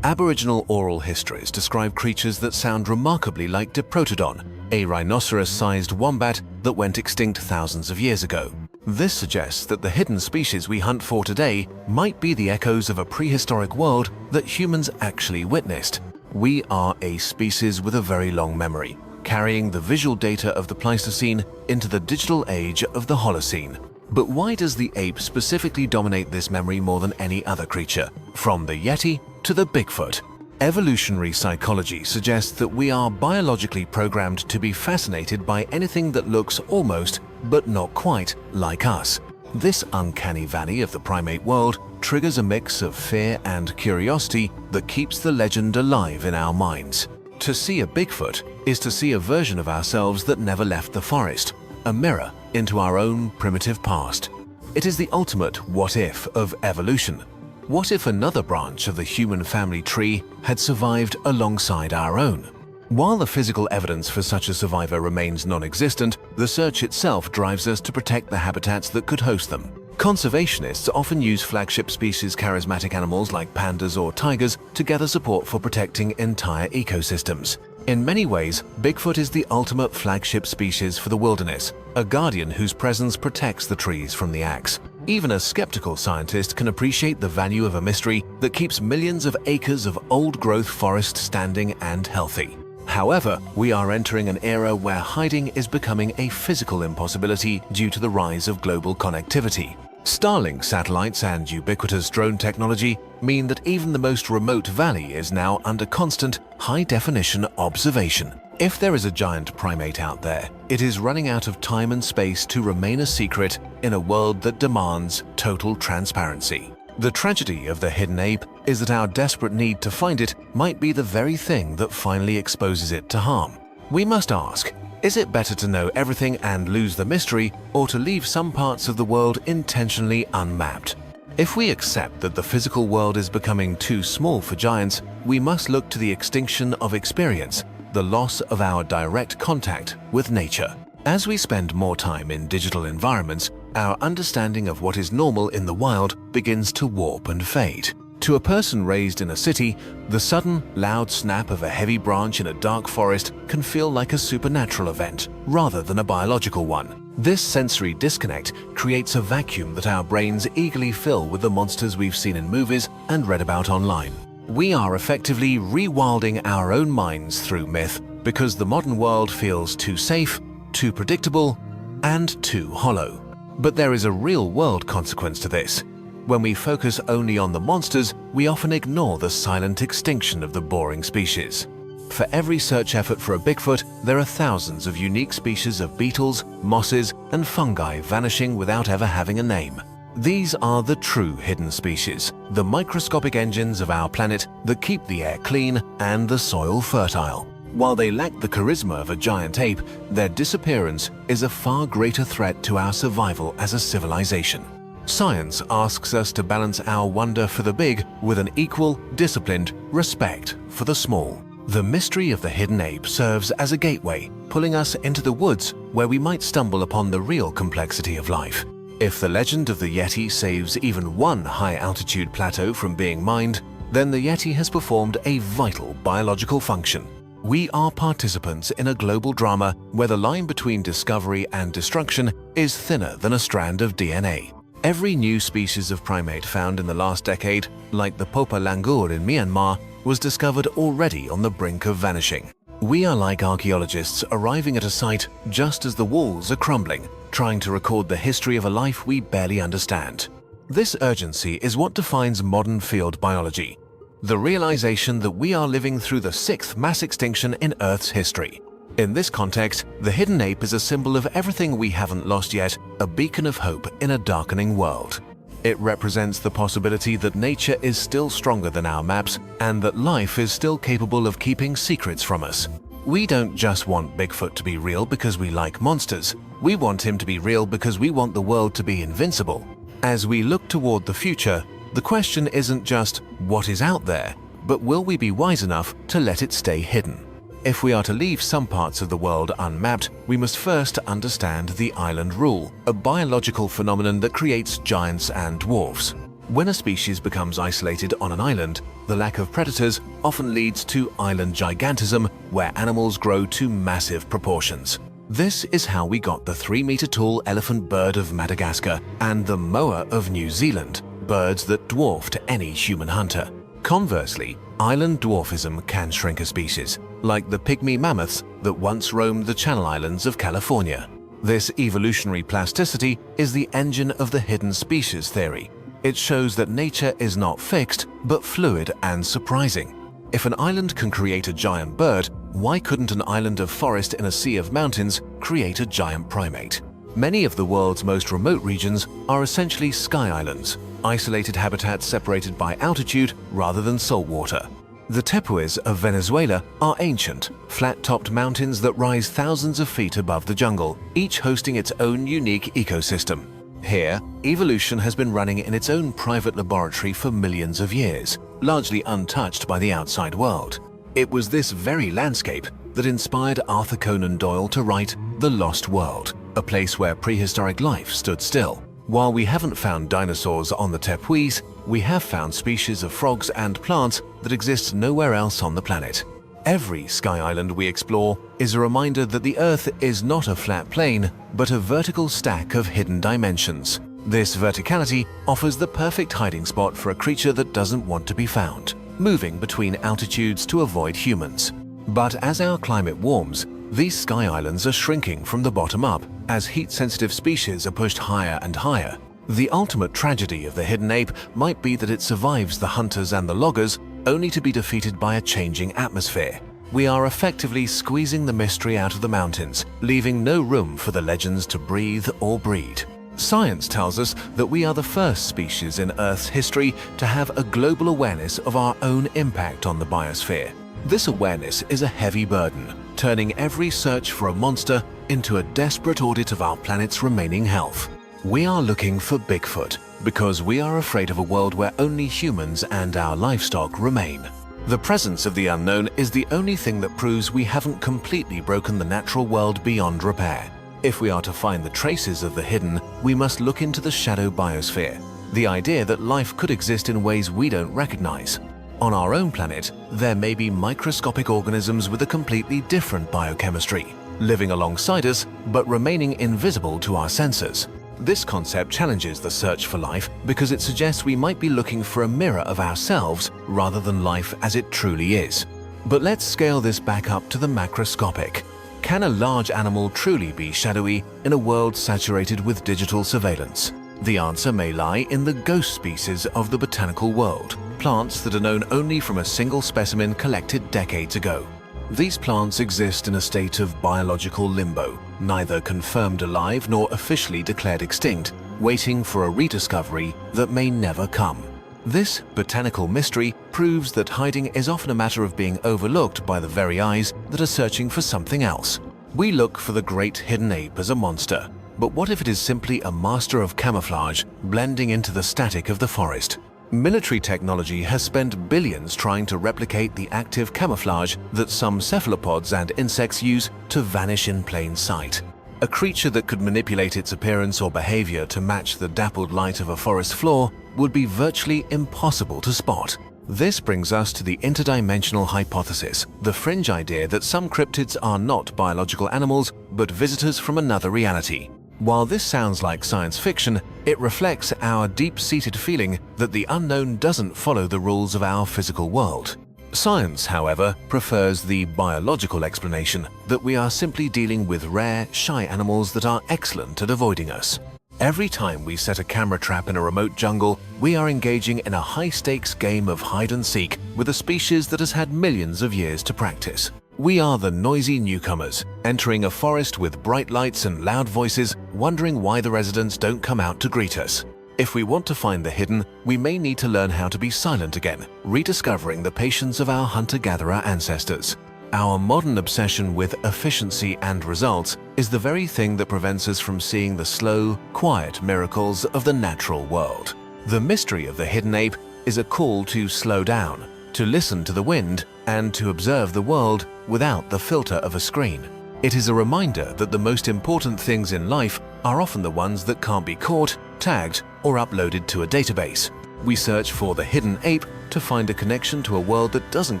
Aboriginal oral histories describe creatures that sound remarkably like Diprotodon, a rhinoceros-sized wombat that went extinct thousands of years ago. This suggests that the hidden species we hunt for today might be the echoes of a prehistoric world that humans actually witnessed. We are a species with a very long memory, carrying the visual data of the Pleistocene into the digital age of the Holocene. But why does the ape specifically dominate this memory more than any other creature? From the Yeti to the Bigfoot. Evolutionary psychology suggests that we are biologically programmed to be fascinated by anything that looks almost, but not quite, like us. This uncanny valley of the primate world triggers a mix of fear and curiosity that keeps the legend alive in our minds. To see a Bigfoot is to see a version of ourselves that never left the forest, a mirror into our own primitive past. It is the ultimate what if of evolution. What if another branch of the human family tree had survived alongside our own? While the physical evidence for such a survivor remains non-existent, the search itself drives us to protect the habitats that could host them. Conservationists often use flagship species charismatic animals like pandas or tigers to gather support for protecting entire ecosystems. In many ways, Bigfoot is the ultimate flagship species for the wilderness, a guardian whose presence protects the trees from the axe. Even a skeptical scientist can appreciate the value of a mystery that keeps millions of acres of old-growth forest standing and healthy. However, we are entering an era where hiding is becoming a physical impossibility due to the rise of global connectivity. Starlink satellites and ubiquitous drone technology mean that even the most remote valley is now under constant, high-definition observation. If there is a giant primate out there, it is running out of time and space to remain a secret in a world that demands total transparency. The tragedy of the hidden ape is that our desperate need to find it might be the very thing that finally exposes it to harm. We must ask, is it better to know everything and lose the mystery, or to leave some parts of the world intentionally unmapped? If we accept that the physical world is becoming too small for giants, we must look to the extinction of experience, the loss of our direct contact with nature. As we spend more time in digital environments, our understanding of what is normal in the wild begins to warp and fade. To a person raised in a city, the sudden, loud snap of a heavy branch in a dark forest can feel like a supernatural event, rather than a biological one. This sensory disconnect creates a vacuum that our brains eagerly fill with the monsters we've seen in movies and read about online. We are effectively rewilding our own minds through myth because the modern world feels too safe, too predictable, and too hollow. But there is a real-world consequence to this. When we focus only on the monsters, we often ignore the silent extinction of the boring species. For every search effort for a Bigfoot, there are thousands of unique species of beetles, mosses, and fungi vanishing without ever having a name. These are the true hidden species, the microscopic engines of our planet that keep the air clean and the soil fertile. While they lack the charisma of a giant ape, their disappearance is a far greater threat to our survival as a civilization. Science asks us to balance our wonder for the big with an equal, disciplined respect for the small. The mystery of the hidden ape serves as a gateway, pulling us into the woods where we might stumble upon the real complexity of life. If the legend of the Yeti saves even one high-altitude plateau from being mined, then the Yeti has performed a vital biological function. We are participants in a global drama where the line between discovery and destruction is thinner than a strand of DNA. Every new species of primate found in the last decade, like the Popa langur in Myanmar, was discovered already on the brink of vanishing. We are like archaeologists arriving at a site just as the walls are crumbling, trying to record the history of a life we barely understand. This urgency is what defines modern field biology. The realization that we are living through the sixth mass extinction in Earth's history. In this context, the hidden ape is a symbol of everything we haven't lost yet, a beacon of hope in a darkening world. It represents the possibility that nature is still stronger than our maps and that life is still capable of keeping secrets from us. We don't just want Bigfoot to be real because we like monsters. We want him to be real because we want the world to be invincible. As we look toward the future, the question isn't just what is out there, but will we be wise enough to let it stay hidden? If we are to leave some parts of the world unmapped, we must first understand the island rule, a biological phenomenon that creates giants and dwarfs. When a species becomes isolated on an island, the lack of predators often leads to island gigantism, where animals grow to massive proportions. This is how we got the 3-meter-tall elephant bird of Madagascar and the moa of New Zealand, birds that dwarfed any human hunter. Conversely, island dwarfism can shrink a species, like the pygmy mammoths that once roamed the Channel Islands of California. This evolutionary plasticity is the engine of the hidden species theory. It shows that nature is not fixed, but fluid and surprising. If an island can create a giant bird, why couldn't an island of forest in a sea of mountains create a giant primate? Many of the world's most remote regions are essentially sky islands, isolated habitats separated by altitude rather than saltwater. The tepuis of Venezuela are ancient, flat-topped mountains that rise thousands of feet above the jungle, each hosting its own unique ecosystem. Here, evolution has been running in its own private laboratory for millions of years, largely untouched by the outside world. It was this very landscape that inspired Arthur Conan Doyle to write The Lost World, a place where prehistoric life stood still. While we haven't found dinosaurs on the tepuis, we have found species of frogs and plants that exist nowhere else on the planet. Every sky island we explore is a reminder that the Earth is not a flat plane, but a vertical stack of hidden dimensions. This verticality offers the perfect hiding spot for a creature that doesn't want to be found, moving between altitudes to avoid humans. But as our climate warms, these sky islands are shrinking from the bottom up as heat-sensitive species are pushed higher and higher. The ultimate tragedy of the hidden ape might be that it survives the hunters and the loggers, only to be defeated by a changing atmosphere. We are effectively squeezing the mystery out of the mountains, leaving no room for the legends to breathe or breed. Science tells us that we are the first species in Earth's history to have a global awareness of our own impact on the biosphere. This awareness is a heavy burden, turning every search for a monster into a desperate audit of our planet's remaining health. We are looking for Bigfoot because we are afraid of a world where only humans and our livestock remain. The presence of the unknown is the only thing that proves we haven't completely broken the natural world beyond repair. If we are to find the traces of the hidden, we must look into the shadow biosphere, the idea that life could exist in ways we don't recognize. On our own planet, there may be microscopic organisms with a completely different biochemistry, living alongside us but remaining invisible to our senses. This concept challenges the search for life because it suggests we might be looking for a mirror of ourselves rather than life as it truly is. But let's scale this back up to the macroscopic. Can a large animal truly be shadowy in a world saturated with digital surveillance? The answer may lie in the ghost species of the botanical world, plants that are known only from a single specimen collected decades ago. These plants exist in a state of biological limbo, neither confirmed alive nor officially declared extinct, waiting for a rediscovery that may never come. This botanical mystery proves that hiding is often a matter of being overlooked by the very eyes that are searching for something else. We look for the great hidden ape as a monster, But what if it is simply a master of camouflage, blending into the static of the forest? Military technology has spent billions trying to replicate the active camouflage that some cephalopods and insects use to vanish in plain sight. A creature that could manipulate its appearance or behavior to match the dappled light of a forest floor would be virtually impossible to spot. This brings us to the interdimensional hypothesis, the fringe idea that some cryptids are not biological animals but visitors from another reality. While this sounds like science fiction, it reflects our deep-seated feeling that the unknown doesn't follow the rules of our physical world. Science, however, prefers the biological explanation that we are simply dealing with rare, shy animals that are excellent at avoiding us. Every time we set a camera trap in a remote jungle, we are engaging in a high-stakes game of hide-and-seek with a species that has had millions of years to practice. We are the noisy newcomers, entering a forest with bright lights and loud voices, wondering why the residents don't come out to greet us. If we want to find the hidden, we may need to learn how to be silent again, rediscovering the patience of our hunter-gatherer ancestors. Our modern obsession with efficiency and results is the very thing that prevents us from seeing the slow, quiet miracles of the natural world. The mystery of the hidden ape is a call to slow down, to listen to the wind, and to observe the world without the filter of a screen. It is a reminder that the most important things in life are often the ones that can't be caught, tagged, or uploaded to a database. We search for the hidden ape to find a connection to a world that doesn't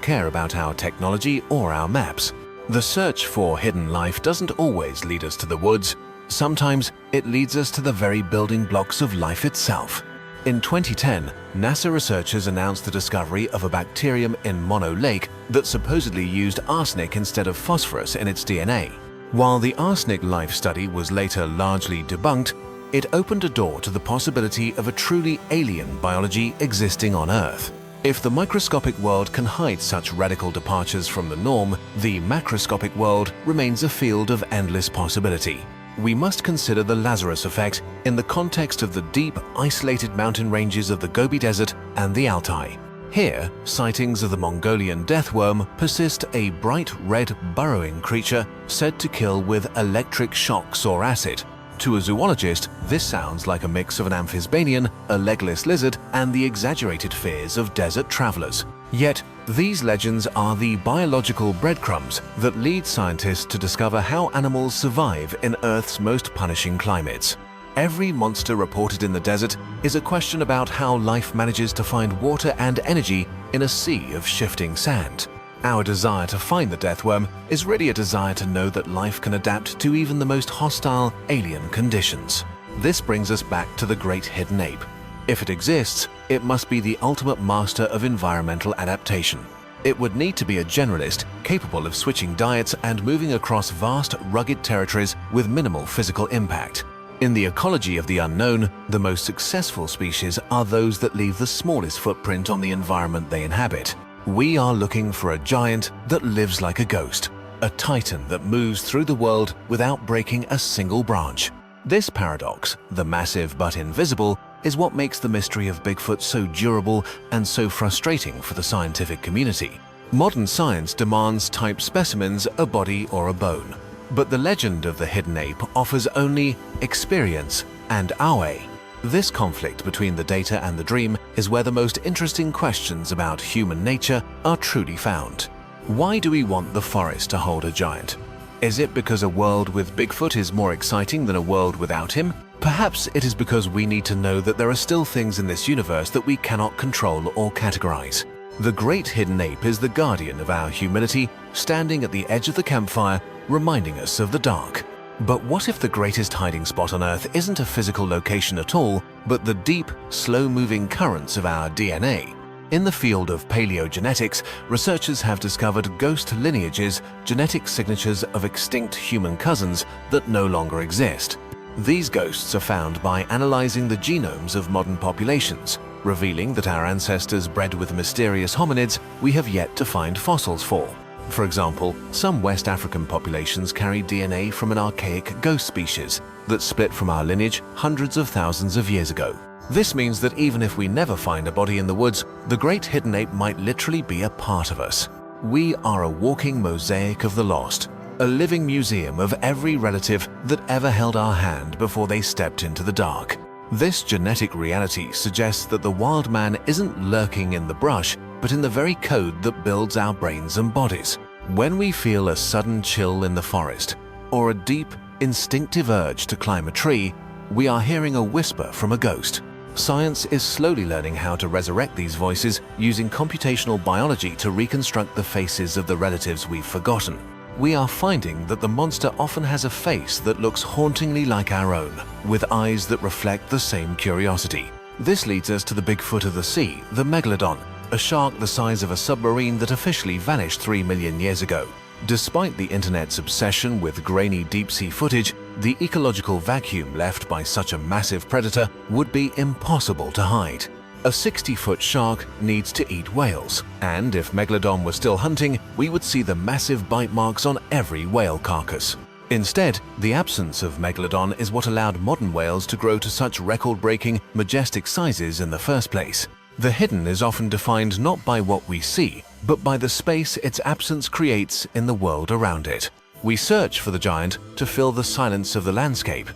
care about our technology or our maps. The search for hidden life doesn't always lead us to the woods. Sometimes it leads us to the very building blocks of life itself. In 2010, NASA researchers announced the discovery of a bacterium in Mono Lake that supposedly used arsenic instead of phosphorus in its DNA. While the arsenic life study was later largely debunked, it opened a door to the possibility of a truly alien biology existing on Earth. If the microscopic world can hide such radical departures from the norm, the macroscopic world remains a field of endless possibility. We must consider the Lazarus effect in the context of the deep, isolated mountain ranges of the Gobi Desert and the Altai. Here, sightings of the Mongolian deathworm persist, a bright red burrowing creature said to kill with electric shocks or acid. To a zoologist, this sounds like a mix of an amphisbaenian, a legless lizard, and the exaggerated fears of desert travelers. Yet, these legends are the biological breadcrumbs that lead scientists to discover how animals survive in Earth's most punishing climates. Every monster reported in the desert is a question about how life manages to find water and energy in a sea of shifting sand. Our desire to find the deathworm is really a desire to know that life can adapt to even the most hostile alien conditions. This brings us back to the great hidden ape. If it exists, it must be the ultimate master of environmental adaptation. It would need to be a generalist, capable of switching diets and moving across vast, rugged territories with minimal physical impact. In the ecology of the unknown, the most successful species are those that leave the smallest footprint on the environment they inhabit. We are looking for a giant that lives like a ghost, a titan that moves through the world without breaking a single branch. This paradox, the massive but invisible, is what makes the mystery of Bigfoot so durable and so frustrating for the scientific community. Modern science demands type specimens, a body or a bone. But the legend of the hidden ape offers only experience and awe. This conflict between the data and the dream is where the most interesting questions about human nature are truly found. Why do we want the forest to hold a giant? Is it because a world with Bigfoot is more exciting than a world without him? Perhaps it is because we need to know that there are still things in this universe that we cannot control or categorize. The great hidden ape is the guardian of our humility, standing at the edge of the campfire, reminding us of the dark. But what if the greatest hiding spot on Earth isn't a physical location at all, but the deep, slow-moving currents of our DNA? In the field of paleogenetics, researchers have discovered ghost lineages, genetic signatures of extinct human cousins that no longer exist. These ghosts are found by analyzing the genomes of modern populations, revealing that our ancestors bred with mysterious hominids we have yet to find fossils for. For example, some West African populations carry DNA from an archaic ghost species that split from our lineage hundreds of thousands of years ago. This means that even if we never find a body in the woods, the great hidden ape might literally be a part of us. We are a walking mosaic of the lost, a living museum of every relative that ever held our hand before they stepped into the dark. This genetic reality suggests that the wild man isn't lurking in the brush, but in the very code that builds our brains and bodies. When we feel a sudden chill in the forest, or a deep, instinctive urge to climb a tree, we are hearing a whisper from a ghost. Science is slowly learning how to resurrect these voices using computational biology to reconstruct the faces of the relatives we've forgotten. We are finding that the monster often has a face that looks hauntingly like our own, with eyes that reflect the same curiosity. This leads us to the Bigfoot of the sea, the megalodon, a shark the size of a submarine that officially vanished 3 million years ago. Despite the internet's obsession with grainy deep-sea footage, the ecological vacuum left by such a massive predator would be impossible to hide. A 60-foot shark needs to eat whales, and if Megalodon were still hunting, we would see the massive bite marks on every whale carcass. Instead, the absence of Megalodon is what allowed modern whales to grow to such record-breaking, majestic sizes in the first place. The hidden is often defined not by what we see, but by the space its absence creates in the world around it. We search for the giant to fill the silence of the landscape,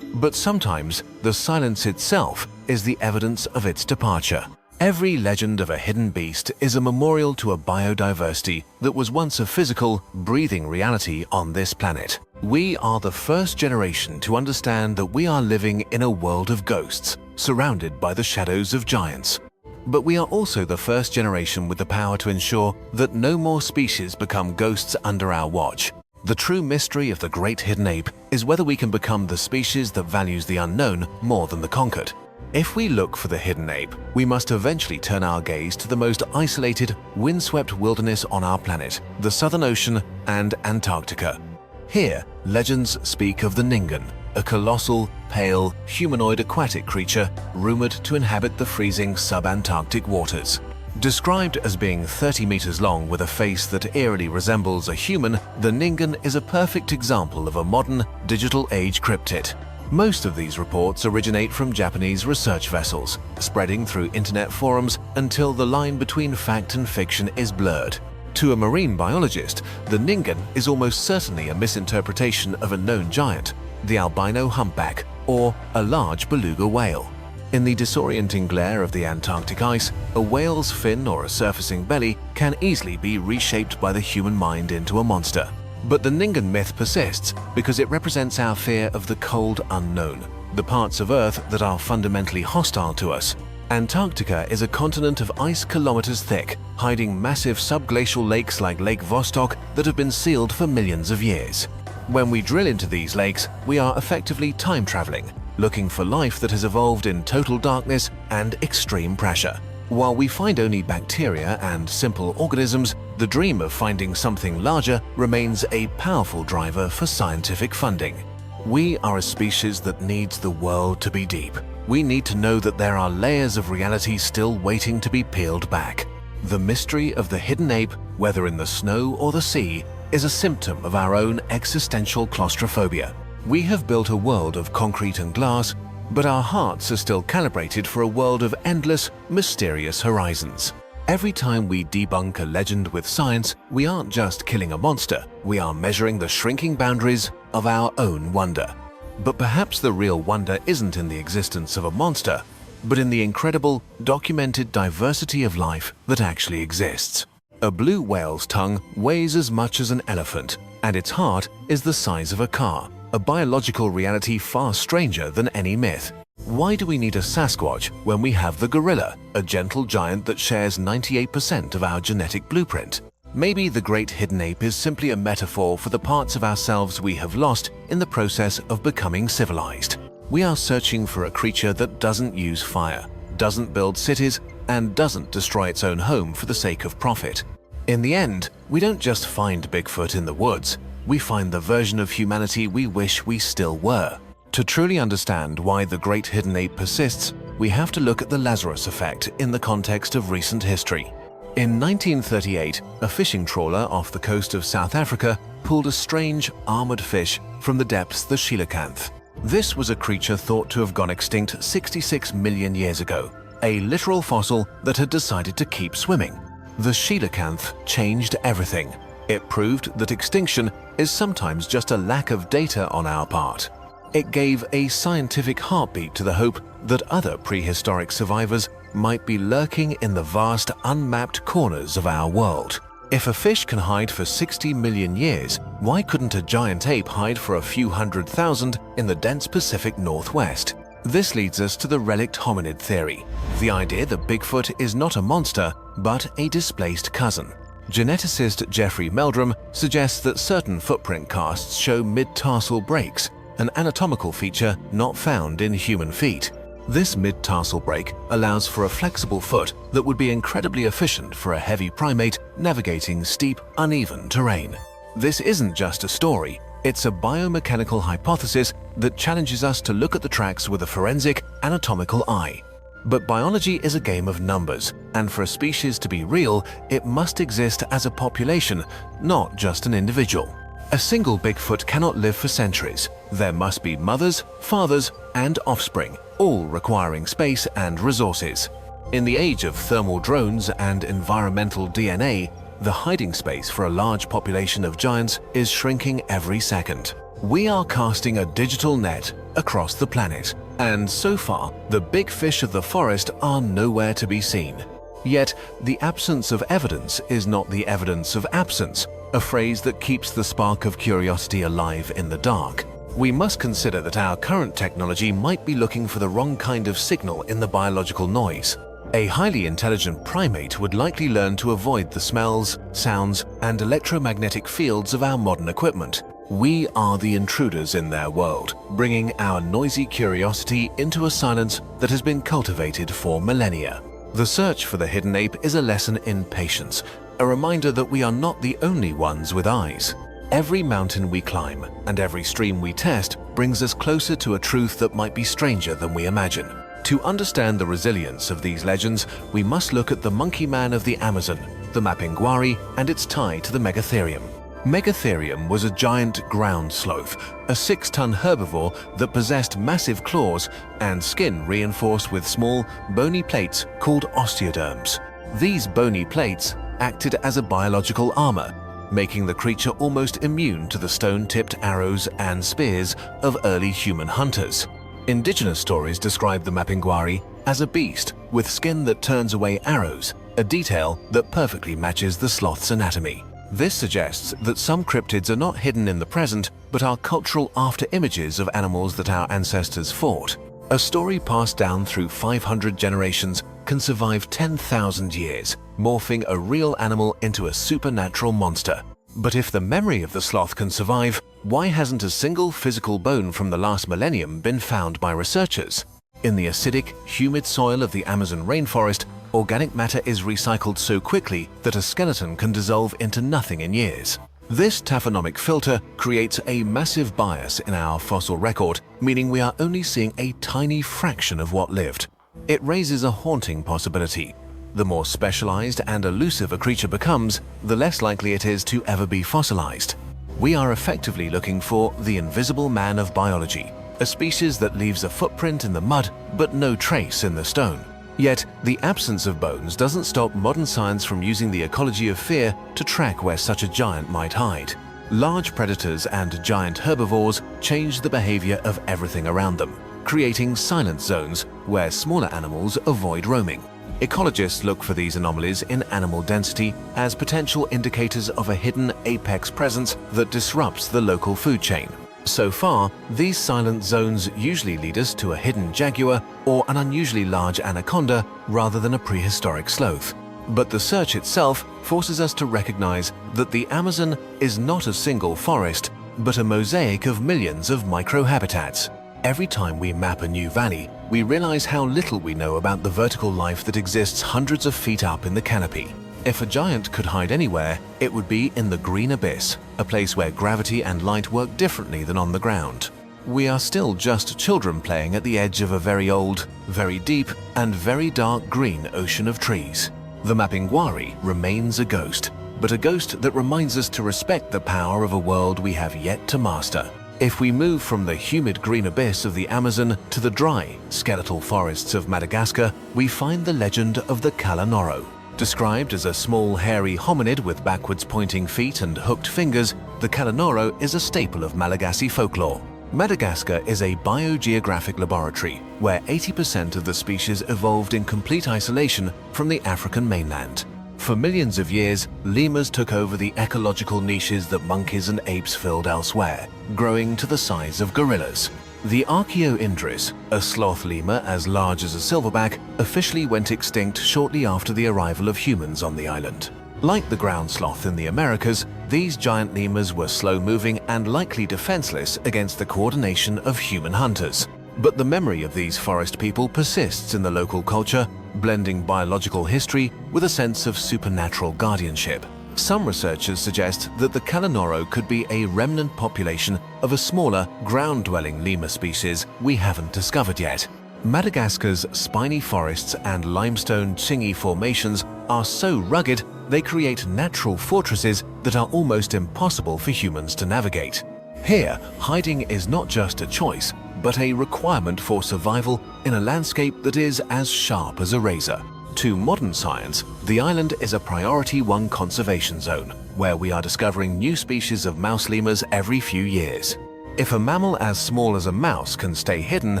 but sometimes the silence itself is the evidence of its departure. Every legend of a hidden beast is a memorial to a biodiversity that was once a physical, breathing reality on this planet. We are the first generation to understand that we are living in a world of ghosts, surrounded by the shadows of giants. But we are also the first generation with the power to ensure that no more species become ghosts under our watch. The true mystery of the great hidden ape is whether we can become the species that values the unknown more than the conquered. If we look for the hidden ape, we must eventually turn our gaze to the most isolated, windswept wilderness on our planet, the Southern Ocean and Antarctica. Here, legends speak of the Ningen, a colossal, pale, humanoid aquatic creature rumored to inhabit the freezing subantarctic waters. Described as being 30 meters long with a face that eerily resembles a human, the Ningen is a perfect example of a modern, digital-age cryptid. Most of these reports originate from Japanese research vessels, spreading through internet forums until the line between fact and fiction is blurred. To a marine biologist, the Ningen is almost certainly a misinterpretation of a known giant, the albino humpback, or a large beluga whale. In the disorienting glare of the Antarctic ice, a whale's fin or a surfacing belly can easily be reshaped by the human mind into a monster. But the Ningen myth persists because it represents our fear of the cold unknown, the parts of Earth that are fundamentally hostile to us. Antarctica is a continent of ice kilometers thick, hiding massive subglacial lakes like Lake Vostok that have been sealed for millions of years. When we drill into these lakes, we are effectively time traveling, looking for life that has evolved in total darkness and extreme pressure. While we find only bacteria and simple organisms, the dream of finding something larger remains a powerful driver for scientific funding. We are a species that needs the world to be deep. We need to know that there are layers of reality still waiting to be peeled back. The mystery of the hidden ape, whether in the snow or the sea, is a symptom of our own existential claustrophobia. We have built a world of concrete and glass, but our hearts are still calibrated for a world of endless, mysterious horizons. Every time we debunk a legend with science, we aren't just killing a monster, we are measuring the shrinking boundaries of our own wonder. But perhaps the real wonder isn't in the existence of a monster, but in the incredible, documented diversity of life that actually exists. A blue whale's tongue weighs as much as an elephant, and its heart is the size of a car, a biological reality far stranger than any myth. Why do we need a Sasquatch when we have the gorilla, a gentle giant that shares 98% of our genetic blueprint? Maybe the great hidden ape is simply a metaphor for the parts of ourselves we have lost in the process of becoming civilized. We are searching for a creature that doesn't use fire, doesn't build cities, and doesn't destroy its own home for the sake of profit. In the end, we don't just find Bigfoot in the woods, we find the version of humanity we wish we still were. To truly understand why the great hidden ape persists, we have to look at the Lazarus effect in the context of recent history. In 1938, a fishing trawler off the coast of South Africa pulled a strange, armored fish from the depths the coelacanth. This was a creature thought to have gone extinct 66 million years ago, a literal fossil that had decided to keep swimming. The coelacanth changed everything. It proved that extinction is sometimes just a lack of data on our part. It gave a scientific heartbeat to the hope that other prehistoric survivors might be lurking in the vast unmapped corners of our world. If a fish can hide for 60 million years, why couldn't a giant ape hide for a few 100,000 in the dense Pacific Northwest? This leads us to the relict hominid theory, the idea that Bigfoot is not a monster, but a displaced cousin. Geneticist Jeffrey Meldrum suggests that certain footprint casts show mid-tarsal breaks, an anatomical feature not found in human feet. This mid-tarsal break allows for a flexible foot that would be incredibly efficient for a heavy primate navigating steep, uneven terrain. This isn't just a story, it's a biomechanical hypothesis that challenges us to look at the tracks with a forensic, anatomical eye. But biology is a game of numbers, and for a species to be real, it must exist as a population, not just an individual. A single Bigfoot cannot live for centuries. There must be mothers, fathers, and offspring, all requiring space and resources. In the age of thermal drones and environmental DNA, the hiding space for a large population of giants is shrinking every second. We are casting a digital net across the planet, and so far, the big fish of the forest are nowhere to be seen. Yet, the absence of evidence is not the evidence of absence, a phrase that keeps the spark of curiosity alive in the dark. We must consider that our current technology might be looking for the wrong kind of signal in the biological noise. A highly intelligent primate would likely learn to avoid the smells, sounds, and electromagnetic fields of our modern equipment. We are the intruders in their world, bringing our noisy curiosity into a silence that has been cultivated for millennia. The search for the hidden ape is a lesson in patience, a reminder that we are not the only ones with eyes. Every mountain we climb and every stream we test brings us closer to a truth that might be stranger than we imagine. To understand the resilience of these legends, we must look at the monkey man of the Amazon, the mapinguari, and its tie to the Megatherium. Megatherium was a giant ground sloth, a 6-ton herbivore that possessed massive claws and skin reinforced with small, bony plates called osteoderms. These bony plates acted as a biological armor, making the creature almost immune to the stone-tipped arrows and spears of early human hunters. Indigenous stories describe the mapinguari as a beast with skin that turns away arrows, a detail that perfectly matches the sloth's anatomy. This suggests that some cryptids are not hidden in the present, but are cultural after-images of animals that our ancestors fought. A story passed down through 500 generations can survive 10,000 years, morphing a real animal into a supernatural monster. But if the memory of the sloth can survive, why hasn't a single physical bone from the last millennium been found by researchers? In the acidic, humid soil of the Amazon rainforest, organic matter is recycled so quickly that a skeleton can dissolve into nothing in years. This taphonomic filter creates a massive bias in our fossil record, meaning we are only seeing a tiny fraction of what lived. It raises a haunting possibility. The more specialized and elusive a creature becomes, the less likely it is to ever be fossilized. We are effectively looking for the invisible man of biology, a species that leaves a footprint in the mud but no trace in the stone. Yet, the absence of bones doesn't stop modern science from using the ecology of fear to track where such a giant might hide. Large predators and giant herbivores change the behavior of everything around them, creating silent zones where smaller animals avoid roaming. Ecologists look for these anomalies in animal density as potential indicators of a hidden apex presence that disrupts the local food chain. So far, these silent zones usually lead us to a hidden jaguar or an unusually large anaconda rather than a prehistoric sloth. But the search itself forces us to recognize that the Amazon is not a single forest, but a mosaic of millions of microhabitats. Every time we map a new valley, we realize how little we know about the vertical life that exists hundreds of feet up in the canopy. If a giant could hide anywhere, it would be in the green abyss, a place where gravity and light work differently than on the ground. We are still just children playing at the edge of a very old, very deep, and very dark green ocean of trees. The mapinguari remains a ghost, but a ghost that reminds us to respect the power of a world we have yet to master. If we move from the humid green abyss of the Amazon to the dry, skeletal forests of Madagascar, we find the legend of the Kalanoro. Described as a small hairy hominid with backwards pointing feet and hooked fingers, the Callinorho is a staple of Malagasy folklore. Madagascar is a biogeographic laboratory where 80% of the species evolved in complete isolation from the African mainland. For millions of years, lemurs took over the ecological niches that monkeys and apes filled elsewhere, growing to the size of gorillas. The Archaeoindris, a sloth lemur as large as a silverback, officially went extinct shortly after the arrival of humans on the island. Like the ground sloth in the Americas, these giant lemurs were slow-moving and likely defenseless against the coordination of human hunters. But the memory of these forest people persists in the local culture, blending biological history with a sense of supernatural guardianship. Some researchers suggest that the Callinorho could be a remnant population of a smaller, ground-dwelling lemur species we haven't discovered yet. Madagascar's spiny forests and limestone chingy formations are so rugged they create natural fortresses that are almost impossible for humans to navigate. Here, hiding is not just a choice, but a requirement for survival in a landscape that is as sharp as a razor. To modern science, the island is a Priority 1 conservation zone, where we are discovering new species of mouse lemurs every few years. If a mammal as small as a mouse can stay hidden,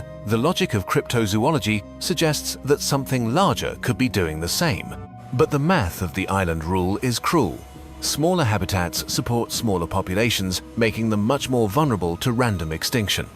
the logic of cryptozoology suggests that something larger could be doing the same. But the math of the island rule is cruel. Smaller habitats support smaller populations, making them much more vulnerable to random extinction.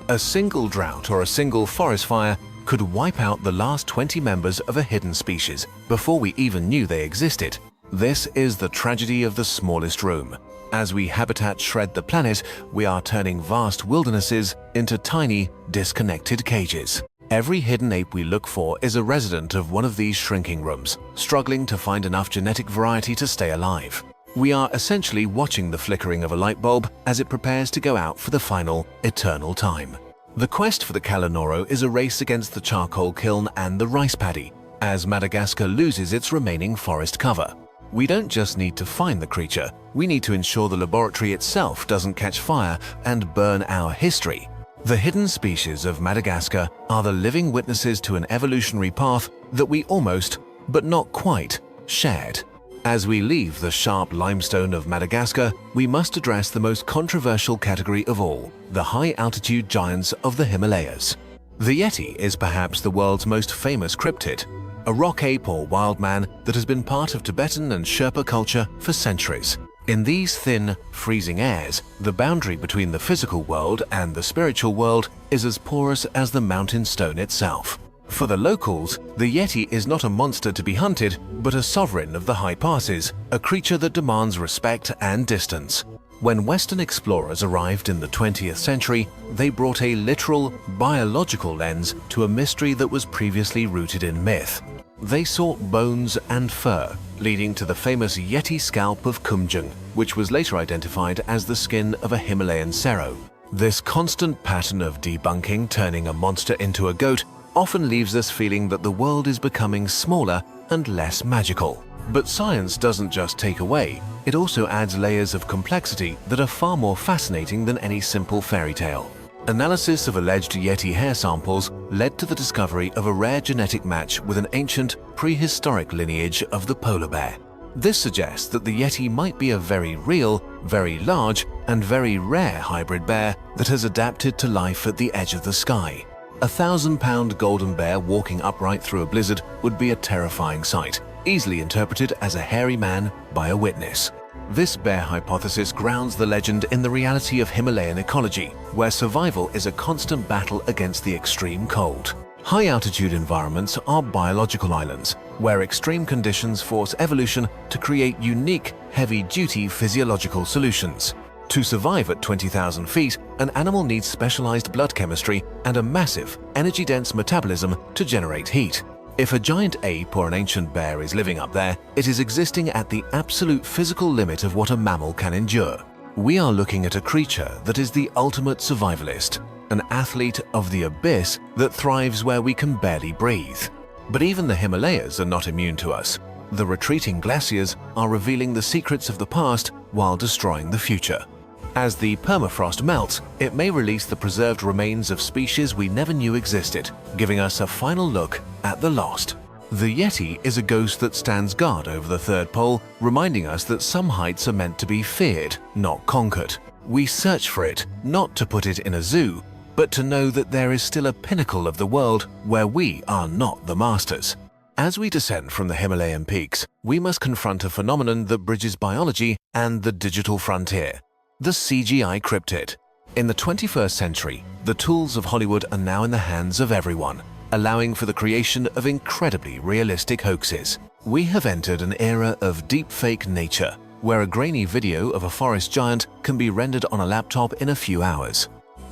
A single drought or a single forest fire could wipe out the last 20 members of a hidden species before we even knew they existed. This is the tragedy of the smallest room. As we habitat shred the planet, we are turning vast wildernesses into tiny, disconnected cages. Every hidden ape we look for is a resident of one of these shrinking rooms, struggling to find enough genetic variety to stay alive. We are essentially watching the flickering of a light bulb as it prepares to go out for the final, eternal time. The quest for the Callinorho is a race against the charcoal kiln and the rice paddy, as Madagascar loses its remaining forest cover. We don't just need to find the creature, we need to ensure the laboratory itself doesn't catch fire and burn our history. The hidden species of Madagascar are the living witnesses to an evolutionary path that we almost, but not quite, shared. As we leave the sharp limestone of Madagascar, we must address the most controversial category of all, the high-altitude giants of the Himalayas. The Yeti is perhaps the world's most famous cryptid, a rock ape or wild man that has been part of Tibetan and Sherpa culture for centuries. In these thin, freezing airs, the boundary between the physical world and the spiritual world is as porous as the mountain stone itself. For the locals, the Yeti is not a monster to be hunted, but a sovereign of the high passes, a creature that demands respect and distance. When Western explorers arrived in the 20th century, they brought a literal, biological lens to a mystery that was previously rooted in myth. They sought bones and fur, leading to the famous Yeti scalp of Kumjung, which was later identified as the skin of a Himalayan sero. This constant pattern of debunking turning a monster into a goat often leaves us feeling that the world is becoming smaller and less magical. But science doesn't just take away, it also adds layers of complexity that are far more fascinating than any simple fairy tale. Analysis of alleged Yeti hair samples led to the discovery of a rare genetic match with an ancient, prehistoric lineage of the polar bear. This suggests that the Yeti might be a very real, very large, and very rare hybrid bear that has adapted to life at the edge of the sky. A 1,000-pound golden bear walking upright through a blizzard would be a terrifying sight, easily interpreted as a hairy man by a witness. This bear hypothesis grounds the legend in the reality of Himalayan ecology, where survival is a constant battle against the extreme cold. High-altitude environments are biological islands, where extreme conditions force evolution to create unique, heavy-duty physiological solutions. To survive at 20,000 feet, an animal needs specialized blood chemistry and a massive, energy-dense metabolism to generate heat. If a giant ape or an ancient bear is living up there, it is existing at the absolute physical limit of what a mammal can endure. We are looking at a creature that is the ultimate survivalist, an athlete of the abyss that thrives where we can barely breathe. But even the Himalayas are not immune to us. The retreating glaciers are revealing the secrets of the past while destroying the future. As the permafrost melts, it may release the preserved remains of species we never knew existed, giving us a final look at the lost. The Yeti is a ghost that stands guard over the third pole, reminding us that some heights are meant to be feared, not conquered. We search for it, not to put it in a zoo, but to know that there is still a pinnacle of the world where we are not the masters. As we descend from the Himalayan peaks, we must confront a phenomenon that bridges biology and the digital frontier: the CGI cryptid. In the 21st century, the tools of Hollywood are now in the hands of everyone, allowing for the creation of incredibly realistic hoaxes. We have entered an era of deepfake nature, where a grainy video of a forest giant can be rendered on a laptop in a few hours.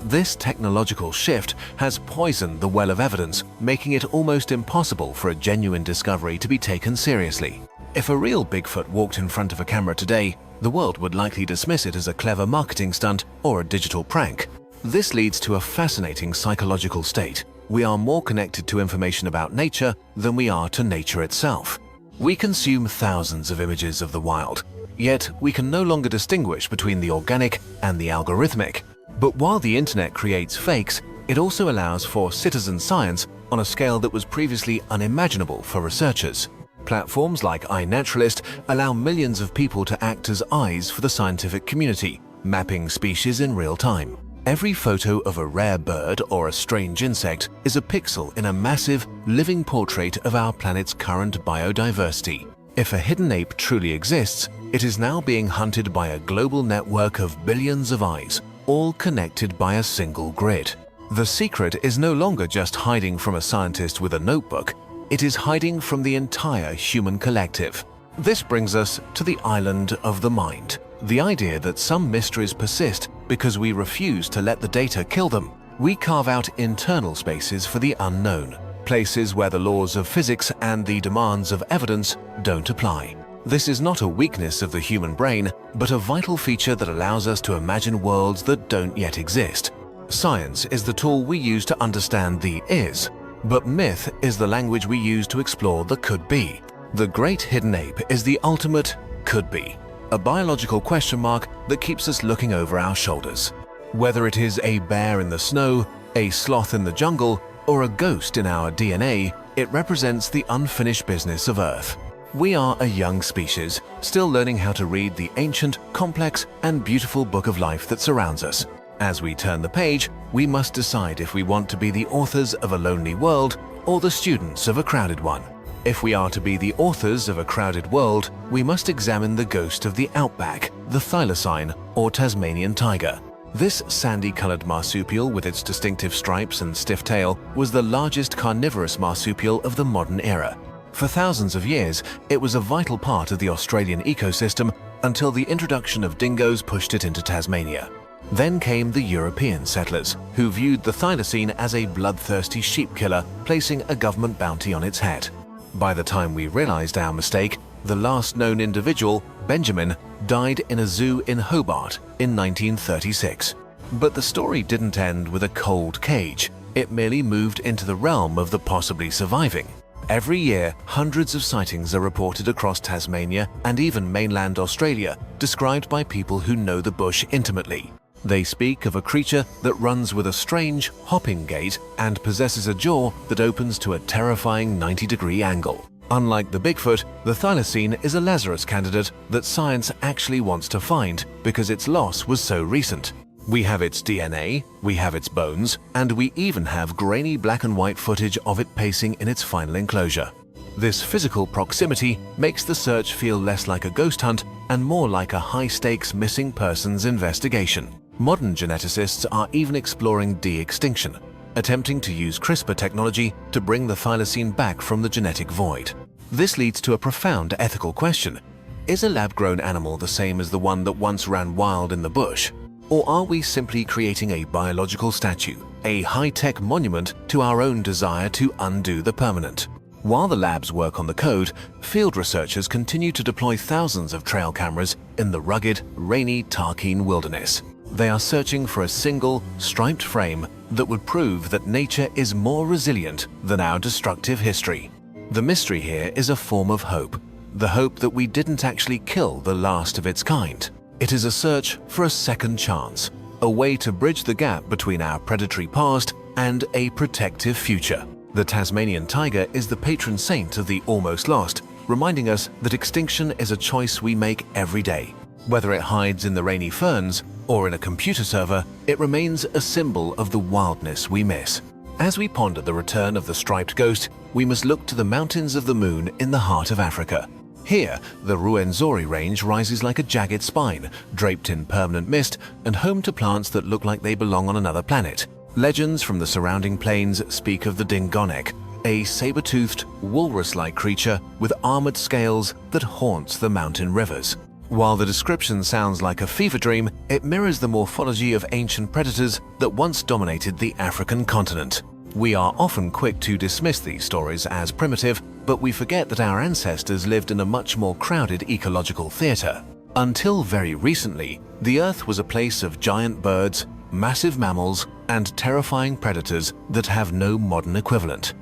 This technological shift has poisoned the well of evidence, making it almost impossible for a genuine discovery to be taken seriously. If a real Bigfoot walked in front of a camera today, the world would likely dismiss it as a clever marketing stunt or a digital prank. This leads to a fascinating psychological state. We are more connected to information about nature than we are to nature itself. We consume thousands of images of the wild, yet we can no longer distinguish between the organic and the algorithmic. But while the internet creates fakes, it also allows for citizen science on a scale that was previously unimaginable for researchers. Platforms like iNaturalist allow millions of people to act as eyes for the scientific community, mapping species in real time. Every photo of a rare bird or a strange insect is a pixel in a massive, living portrait of our planet's current biodiversity. If a hidden ape truly exists, it is now being hunted by a global network of billions of eyes, all connected by a single grid. The secret is no longer just hiding from a scientist with a notebook, it is hiding from the entire human collective. This brings us to the island of the mind. The idea that some mysteries persist because we refuse to let the data kill them. We carve out internal spaces for the unknown, places where the laws of physics and the demands of evidence don't apply. This is not a weakness of the human brain, but a vital feature that allows us to imagine worlds that don't yet exist. Science is the tool we use to understand the is, but myth is the language we use to explore the could be. The great hidden ape is the ultimate could be, a biological question mark that keeps us looking over our shoulders. Whether it is a bear in the snow, a sloth in the jungle, or a ghost in our DNA, it represents the unfinished business of Earth. We are a young species, still learning how to read the ancient, complex, and beautiful book of life that surrounds us. As we turn the page, we must decide if we want to be the authors of a lonely world or the students of a crowded one. If we are to be the authors of a crowded world, we must examine the ghost of the outback, the thylacine, or Tasmanian tiger. This sandy-colored marsupial with its distinctive stripes and stiff tail was the largest carnivorous marsupial of the modern era. For thousands of years, it was a vital part of the Australian ecosystem until the introduction of dingoes pushed it into Tasmania. Then came the European settlers, who viewed the thylacine as a bloodthirsty sheep killer, placing a government bounty on its head. By the time we realized our mistake, the last known individual, Benjamin, died in a zoo in Hobart in 1936. But the story didn't end with a cold cage. It merely moved into the realm of the possibly surviving. Every year, hundreds of sightings are reported across Tasmania and even mainland Australia, described by people who know the bush intimately. They speak of a creature that runs with a strange, hopping gait and possesses a jaw that opens to a terrifying 90-degree angle. Unlike the Bigfoot, the thylacine is a Lazarus candidate that science actually wants to find because its loss was so recent. We have its DNA, we have its bones, and we even have grainy black and white footage of it pacing in its final enclosure. This physical proximity makes the search feel less like a ghost hunt and more like a high-stakes missing persons investigation. Modern geneticists are even exploring de-extinction, attempting to use CRISPR technology to bring the thylacine back from the genetic void. This leads to a profound ethical question. Is a lab-grown animal the same as the one that once ran wild in the bush? Or are we simply creating a biological statue, a high-tech monument to our own desire to undo the permanent? While the labs work on the code, field researchers continue to deploy thousands of trail cameras in the rugged, rainy Tarkine wilderness. They are searching for a single, striped frame that would prove that nature is more resilient than our destructive history. The mystery here is a form of hope, the hope that we didn't actually kill the last of its kind. It is a search for a second chance, a way to bridge the gap between our predatory past and a protective future. The Tasmanian tiger is the patron saint of the almost lost, reminding us that extinction is a choice we make every day. Whether it hides in the rainy ferns or in a computer server, it remains a symbol of the wildness we miss. As we ponder the return of the striped ghost, we must look to the mountains of the moon in the heart of Africa. Here, the Ruwenzori range rises like a jagged spine, draped in permanent mist and home to plants that look like they belong on another planet. Legends from the surrounding plains speak of the dingonek, a saber-toothed, walrus-like creature with armored scales that haunts the mountain rivers. While the description sounds like a fever dream, it mirrors the morphology of ancient predators that once dominated the African continent. We are often quick to dismiss these stories as primitive, but we forget that our ancestors lived in a much more crowded ecological theater. Until very recently, the Earth was a place of giant birds, massive mammals, and terrifying predators that have no modern equivalent.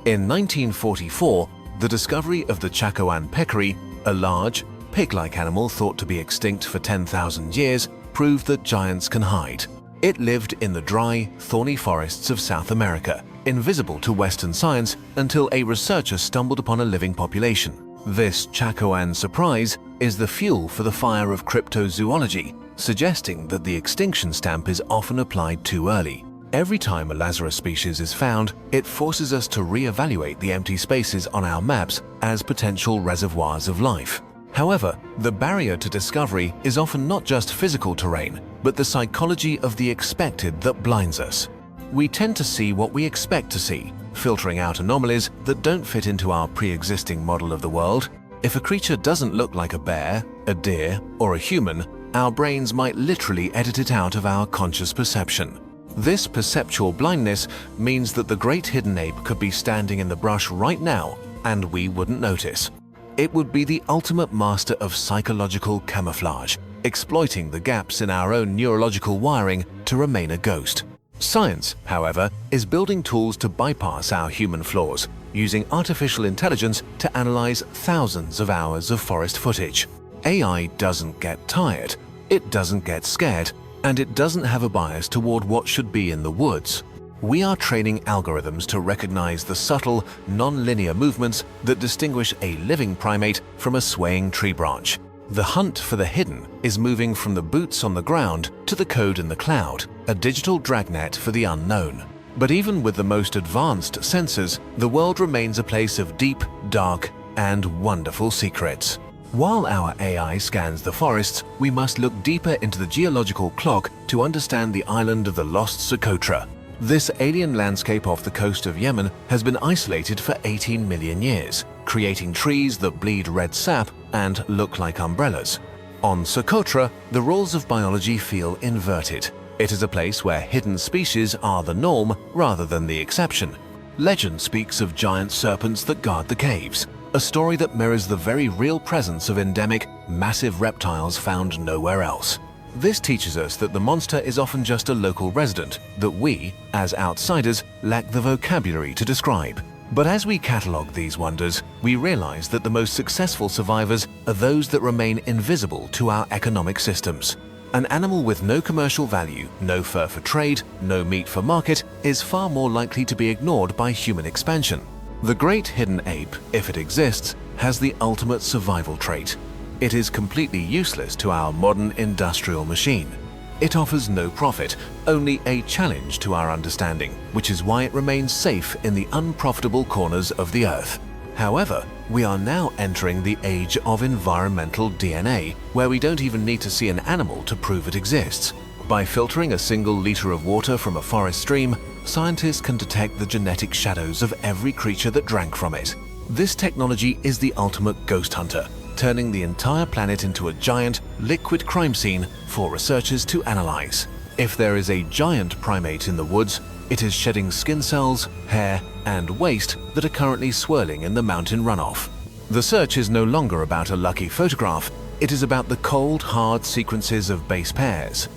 In 1944, the discovery of the Chacoan peccary, a large, pig-like animal thought to be extinct for 10,000 years, proved that giants can hide. It lived in the dry, thorny forests of South America, invisible to Western science until a researcher stumbled upon a living population. This Chacoan surprise is the fuel for the fire of cryptozoology, suggesting that the extinction stamp is often applied too early. Every time a Lazarus species is found, it forces us to re-evaluate the empty spaces on our maps as potential reservoirs of life. However, the barrier to discovery is often not just physical terrain, but the psychology of the expected that blinds us. We tend to see what we expect to see, filtering out anomalies that don't fit into our pre-existing model of the world. If a creature doesn't look like a bear, a deer, or a human, our brains might literally edit it out of our conscious perception. This perceptual blindness means that the great hidden ape could be standing in the brush right now, and we wouldn't notice. It would be the ultimate master of psychological camouflage, exploiting the gaps in our own neurological wiring to remain a ghost. Science, however, is building tools to bypass our human flaws, using artificial intelligence to analyze thousands of hours of forest footage. AI doesn't get tired, it doesn't get scared, and it doesn't have a bias toward what should be in the woods. We are training algorithms to recognize the subtle, non-linear movements that distinguish a living primate from a swaying tree branch. The hunt for the hidden is moving from the boots on the ground to the code in the cloud, a digital dragnet for the unknown. But even with the most advanced sensors, the world remains a place of deep, dark, and wonderful secrets. While our AI scans the forests, we must look deeper into the geological clock to understand the island of the lost Socotra. This alien landscape off the coast of Yemen has been isolated for 18 million years, creating trees that bleed red sap and look like umbrellas. On Socotra, the rules of biology feel inverted. It is a place where hidden species are the norm rather than the exception. Legend speaks of giant serpents that guard the caves, a story that mirrors the very real presence of endemic, massive reptiles found nowhere else. This teaches us that the monster is often just a local resident that we, as outsiders, lack the vocabulary to describe. But as we catalogue these wonders, we realize that the most successful survivors are those that remain invisible to our economic systems. An animal with no commercial value, no fur for trade, no meat for market, is far more likely to be ignored by human expansion. The great hidden ape, if it exists, has the ultimate survival trait. It is completely useless to our modern industrial machine. It offers no profit, only a challenge to our understanding, which is why it remains safe in the unprofitable corners of the Earth. However, we are now entering the age of environmental DNA, where we don't even need to see an animal to prove it exists. By filtering a single liter of water from a forest stream, scientists can detect the genetic shadows of every creature that drank from it. This technology is the ultimate ghost hunter, turning the entire planet into a giant, liquid crime scene for researchers to analyze. If there is a giant primate in the woods, it is shedding skin cells, hair, and waste that are currently swirling in the mountain runoff. The search is no longer about a lucky photograph, it is about the cold, hard sequences of base pairs,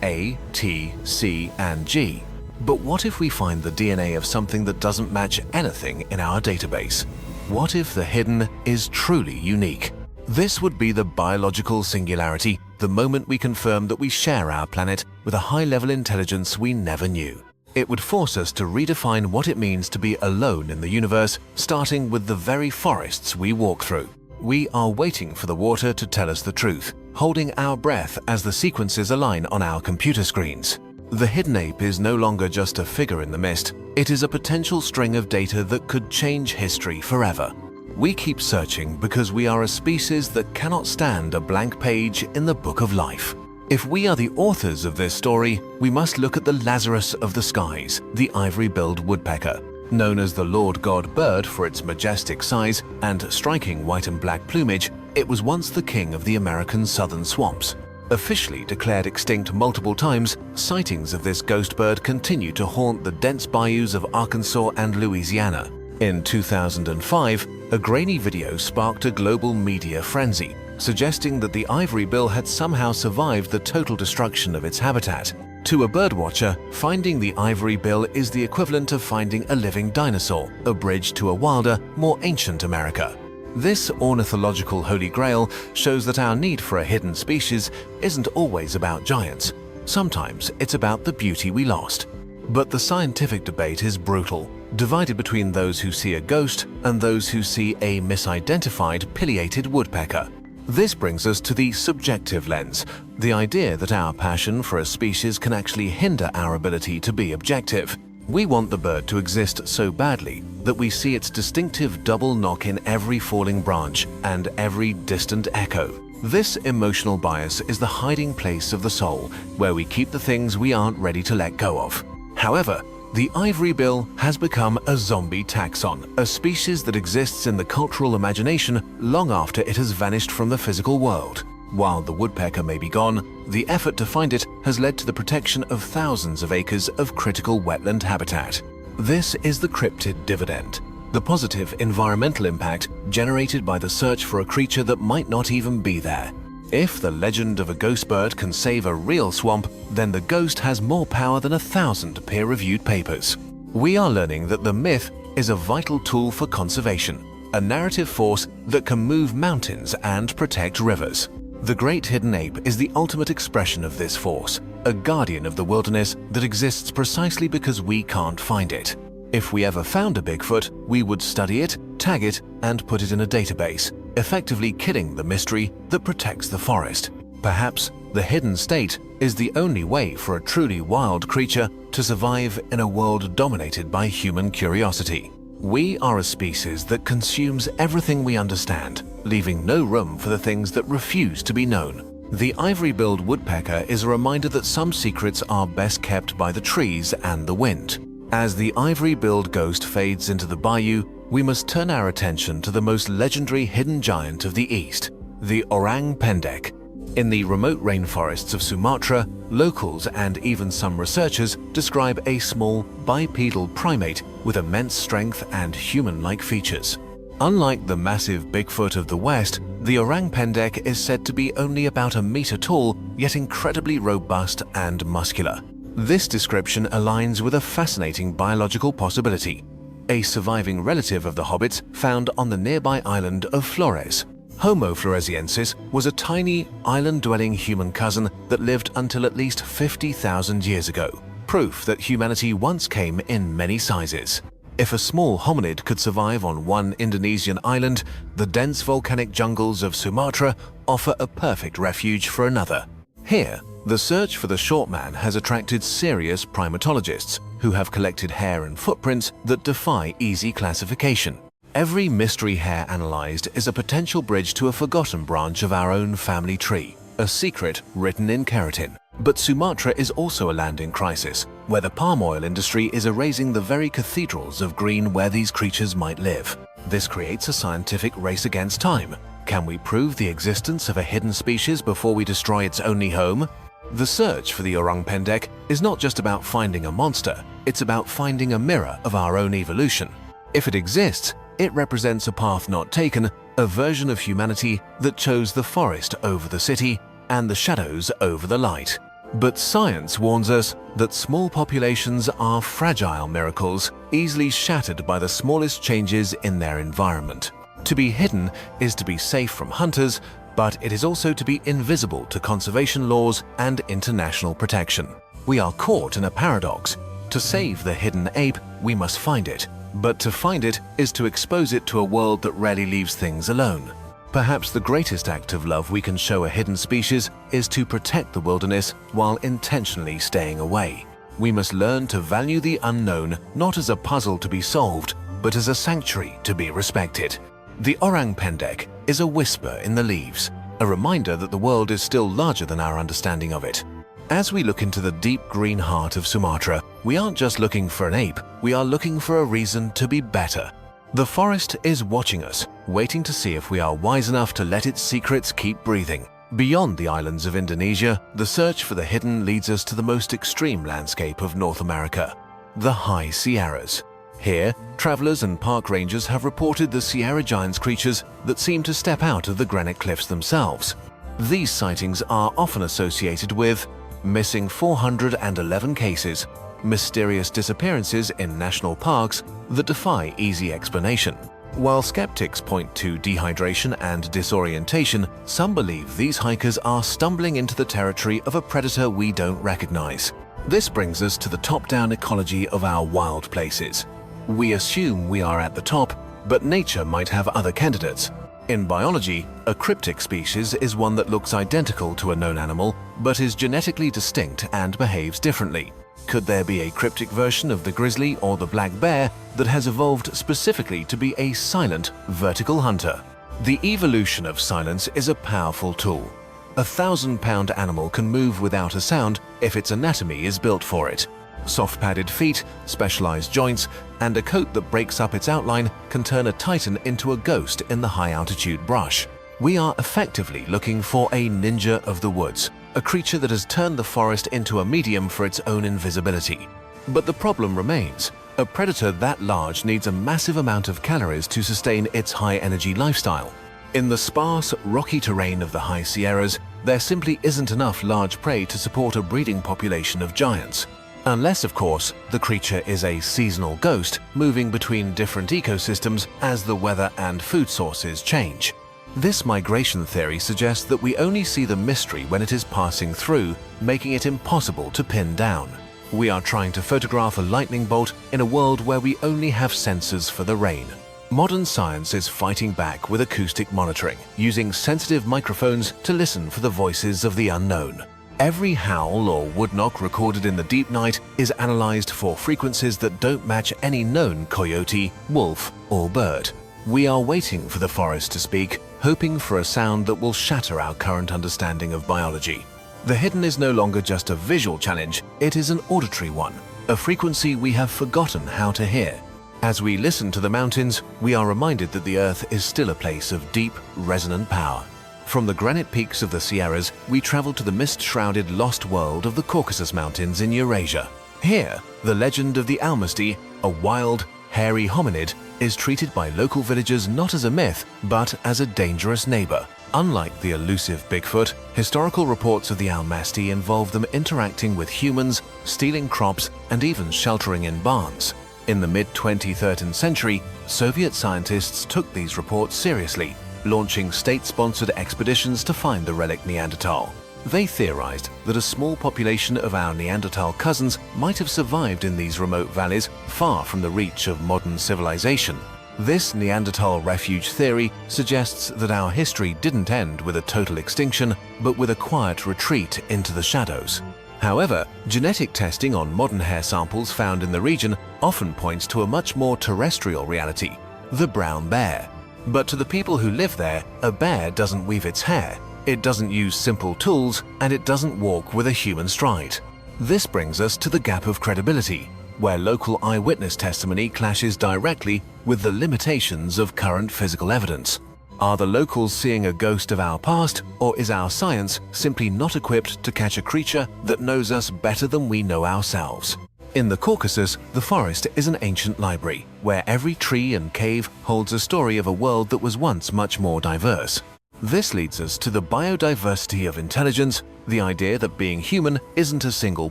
A, T, C, and G. But what if we find the DNA of something that doesn't match anything in our database? What if the hidden is truly unique? This would be the biological singularity, the moment we confirm that we share our planet with a high-level intelligence we never knew. It would force us to redefine what it means to be alone in the universe, starting with the very forests we walk through. We are waiting for the water to tell us the truth, holding our breath as the sequences align on our computer screens. The hidden ape is no longer just a figure in the mist, it is a potential string of data that could change history forever. We keep searching because we are a species that cannot stand a blank page in the book of life. If we are the authors of this story, we must look at the Lazarus of the skies, the ivory-billed woodpecker. Known as the Lord God bird for its majestic size and striking white and black plumage, it was once the king of the American southern swamps. Officially declared extinct multiple times, sightings of this ghost bird continue to haunt the dense bayous of Arkansas and Louisiana. In 2005, a grainy video sparked a global media frenzy, suggesting that the ivory bill had somehow survived the total destruction of its habitat. To a birdwatcher, finding the ivory bill is the equivalent of finding a living dinosaur, a bridge to a wilder, more ancient America. This ornithological holy grail shows that our need for a hidden species isn't always about giants. Sometimes it's about the beauty we lost. But the scientific debate is brutal, divided between those who see a ghost and those who see a misidentified pileated woodpecker. This brings us to the subjective lens, the idea that our passion for a species can actually hinder our ability to be objective. We want the bird to exist so badly that we see its distinctive double knock in every falling branch and every distant echo. This emotional bias is the hiding place of the soul, where we keep the things we aren't ready to let go of. However, the ivory bill has become a zombie taxon, a species that exists in the cultural imagination long after it has vanished from the physical world. While the woodpecker may be gone, the effort to find it has led to the protection of thousands of acres of critical wetland habitat. This is the cryptid dividend, the positive environmental impact generated by the search for a creature that might not even be there. If the legend of a ghost bird can save a real swamp, then the ghost has more power than 1,000 peer-reviewed papers. We are learning that the myth is a vital tool for conservation, a narrative force that can move mountains and protect rivers. The great hidden ape is the ultimate expression of this force, a guardian of the wilderness that exists precisely because we can't find it. If we ever found a Bigfoot, we would study it, tag it, and put it in a database, effectively killing the mystery that protects the forest. Perhaps the hidden state is the only way for a truly wild creature to survive in a world dominated by human curiosity. We are a species that consumes everything we understand, leaving no room for the things that refuse to be known. The ivory-billed woodpecker is a reminder that some secrets are best kept by the trees and the wind. As the ivory-billed ghost fades into the bayou, we must turn our attention to the most legendary hidden giant of the East, the orang pendek. In the remote rainforests of Sumatra, locals and even some researchers describe a small, bipedal primate with immense strength and human-like features. Unlike the massive Bigfoot of the West, the orang pendek is said to be only about 1 meter tall, yet incredibly robust and muscular. This description aligns with a fascinating biological possibility, a surviving relative of the hobbits found on the nearby island of Flores. Homo floresiensis was a tiny, island-dwelling human cousin that lived until at least 50,000 years ago, proof that humanity once came in many sizes. If a small hominid could survive on one Indonesian island, the dense volcanic jungles of Sumatra offer a perfect refuge for another. Here, the search for the short man has attracted serious primatologists who have collected hair and footprints that defy easy classification. Every mystery hair analyzed is a potential bridge to a forgotten branch of our own family tree, a secret written in keratin. But Sumatra is also a land in crisis, where the palm oil industry is erasing the very cathedrals of green where these creatures might live. This creates a scientific race against time. Can we prove the existence of a hidden species before we destroy its only home? The search for the orang pendek is not just about finding a monster, it's about finding a mirror of our own evolution. If it exists, it represents a path not taken, a version of humanity that chose the forest over the city and the shadows over the light. But science warns us that small populations are fragile miracles, easily shattered by the smallest changes in their environment. To be hidden is to be safe from hunters, but it is also to be invisible to conservation laws and international protection. We are caught in a paradox. To save the hidden ape, we must find it. But to find it is to expose it to a world that rarely leaves things alone. Perhaps the greatest act of love we can show a hidden species is to protect the wilderness while intentionally staying away. We must learn to value the unknown not as a puzzle to be solved, but as a sanctuary to be respected. The orang pendek is a whisper in the leaves, a reminder that the world is still larger than our understanding of it. As we look into the deep green heart of Sumatra, we aren't just looking for an ape, we are looking for a reason to be better. The forest is watching us, waiting to see if we are wise enough to let its secrets keep breathing. Beyond the islands of Indonesia, the search for the hidden leads us to the most extreme landscape of North America, the High Sierras. Here, travelers and park rangers have reported the Sierra Giants creatures that seem to step out of the granite cliffs themselves. These sightings are often associated with missing 411 cases, mysterious disappearances in national parks that defy easy explanation. While skeptics point to dehydration and disorientation, some believe these hikers are stumbling into the territory of a predator we don't recognize. This brings us to the top-down ecology of our wild places. We assume we are at the top, but nature might have other candidates. In biology, a cryptic species is one that looks identical to a known animal, but is genetically distinct and behaves differently. Could there be a cryptic version of the grizzly or the black bear that has evolved specifically to be a silent, vertical hunter? The evolution of silence is a powerful tool. A 1,000-pound animal can move without a sound if its anatomy is built for it. Soft padded feet, specialized joints, and a coat that breaks up its outline can turn a titan into a ghost in the high-altitude brush. We are effectively looking for a ninja of the woods, a creature that has turned the forest into a medium for its own invisibility. But the problem remains. A predator that large needs a massive amount of calories to sustain its high-energy lifestyle. In the sparse, rocky terrain of the High Sierras, there simply isn't enough large prey to support a breeding population of giants. Unless, of course, the creature is a seasonal ghost moving between different ecosystems as the weather and food sources change. This migration theory suggests that we only see the mystery when it is passing through, making it impossible to pin down. We are trying to photograph a lightning bolt in a world where we only have sensors for the rain. Modern science is fighting back with acoustic monitoring, using sensitive microphones to listen for the voices of the unknown. Every howl or wood knock recorded in the deep night is analyzed for frequencies that don't match any known coyote, wolf, or bird. We are waiting for the forest to speak, hoping for a sound that will shatter our current understanding of biology. The hidden is no longer just a visual challenge, it is an auditory one, a frequency we have forgotten how to hear. As we listen to the mountains, we are reminded that the Earth is still a place of deep, resonant power. From the granite peaks of the Sierras, we travel to the mist-shrouded lost world of the Caucasus Mountains in Eurasia. Here, the legend of the Almasty, a wild, hairy hominid, is treated by local villagers not as a myth, but as a dangerous neighbor. Unlike the elusive Bigfoot, historical reports of the Almasty involve them interacting with humans, stealing crops, and even sheltering in barns. In the mid-23rd century, Soviet scientists took these reports seriously, launching state-sponsored expeditions to find the relic Neanderthal. They theorized that a small population of our Neanderthal cousins might have survived in these remote valleys far from the reach of modern civilization. This Neanderthal refuge theory suggests that our history didn't end with a total extinction, but with a quiet retreat into the shadows. However, genetic testing on modern hair samples found in the region often points to a much more terrestrial reality, the brown bear. But to the people who live there, a bear doesn't weave its hair, it doesn't use simple tools, and it doesn't walk with a human stride. This brings us to the gap of credibility, where local eyewitness testimony clashes directly with the limitations of current physical evidence. Are the locals seeing a ghost of our past, or is our science simply not equipped to catch a creature that knows us better than we know ourselves? In the Caucasus, the forest is an ancient library, where every tree and cave holds a story of a world that was once much more diverse. This leads us to the biodiversity of intelligence, the idea that being human isn't a single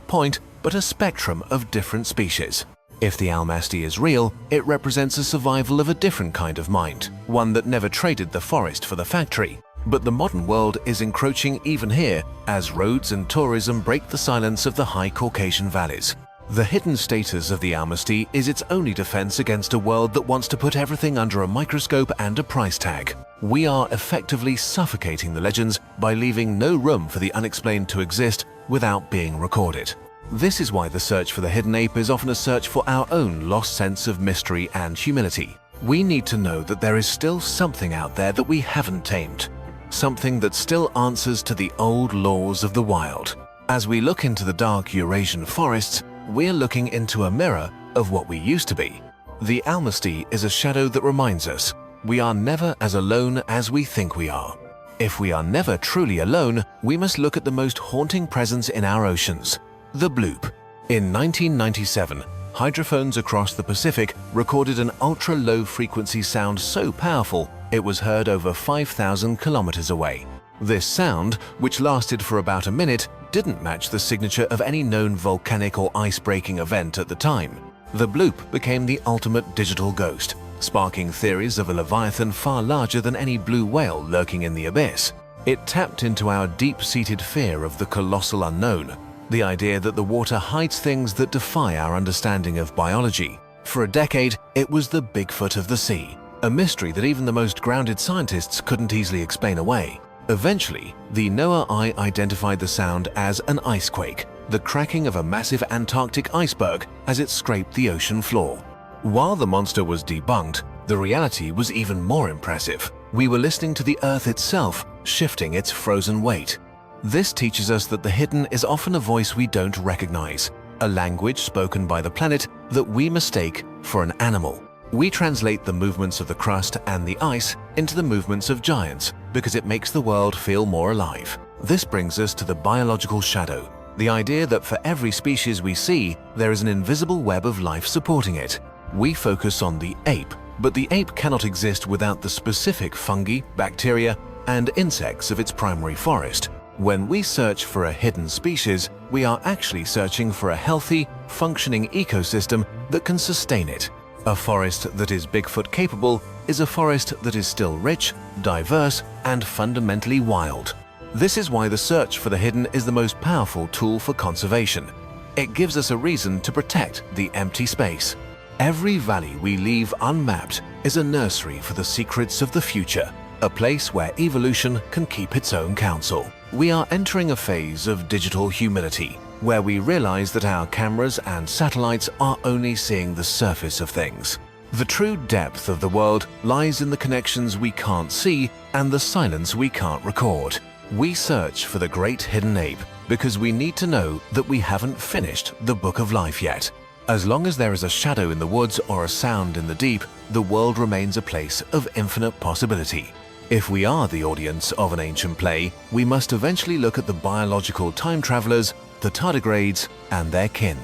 point, but a spectrum of different species. If the Almasty is real, it represents a survival of a different kind of mind, one that never traded the forest for the factory. But the modern world is encroaching even here, as roads and tourism break the silence of the high Caucasian valleys. The hidden status of the Almasty is its only defense against a world that wants to put everything under a microscope and a price tag. We are effectively suffocating the legends by leaving no room for the unexplained to exist without being recorded. This is why the search for the hidden ape is often a search for our own lost sense of mystery and humility. We need to know that there is still something out there that we haven't tamed, something that still answers to the old laws of the wild. As we look into the dark Eurasian forests, we're looking into a mirror of what we used to be. The Almasty is a shadow that reminds us we are never as alone as we think we are. If we are never truly alone, we must look at the most haunting presence in our oceans, the bloop. In 1997, hydrophones across the Pacific recorded an ultra-low frequency sound so powerful it was heard over 5,000 kilometers away. This sound, which lasted for about a minute, didn't match the signature of any known volcanic or ice-breaking event at the time. The bloop became the ultimate digital ghost, sparking theories of a leviathan far larger than any blue whale lurking in the abyss. It tapped into our deep-seated fear of the colossal unknown, the idea that the water hides things that defy our understanding of biology. For a decade, it was the Bigfoot of the sea, a mystery that even the most grounded scientists couldn't easily explain away. Eventually, the NOAA Eye identified the sound as an icequake, the cracking of a massive Antarctic iceberg as it scraped the ocean floor. While the monster was debunked, the reality was even more impressive. We were listening to the Earth itself shifting its frozen weight. This teaches us that the hidden is often a voice we don't recognize, a language spoken by the planet that we mistake for an animal. We translate the movements of the crust and the ice into the movements of giants because it makes the world feel more alive. This brings us to the biological shadow, the idea that for every species we see, there is an invisible web of life supporting it. We focus on the ape, but the ape cannot exist without the specific fungi, bacteria, and insects of its primary forest. When we search for a hidden species, we are actually searching for a healthy, functioning ecosystem that can sustain it. A forest that is Bigfoot capable is a forest that is still rich, diverse, and fundamentally wild. This is why the search for the hidden is the most powerful tool for conservation. It gives us a reason to protect the empty space. Every valley we leave unmapped is a nursery for the secrets of the future, a place where evolution can keep its own counsel. We are entering a phase of digital humility, where we realize that our cameras and satellites are only seeing the surface of things. The true depth of the world lies in the connections we can't see and the silence we can't record. We search for the great hidden ape because we need to know that we haven't finished the book of life yet. As long as there is a shadow in the woods or a sound in the deep, the world remains a place of infinite possibility. If we are the audience of an ancient play, we must eventually look at the biological time travelers, the tardigrades, and their kin.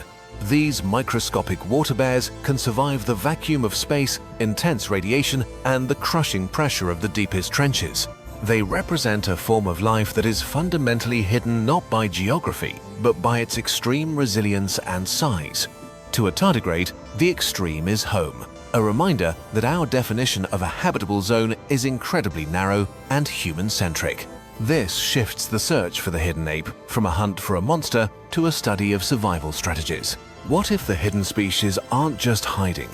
These microscopic water bears can survive the vacuum of space, intense radiation, and the crushing pressure of the deepest trenches. They represent a form of life that is fundamentally hidden not by geography, but by its extreme resilience and size. To a tardigrade, the extreme is home, a reminder that our definition of a habitable zone is incredibly narrow and human-centric. This shifts the search for the hidden ape from a hunt for a monster to a study of survival strategies. What if the hidden species aren't just hiding?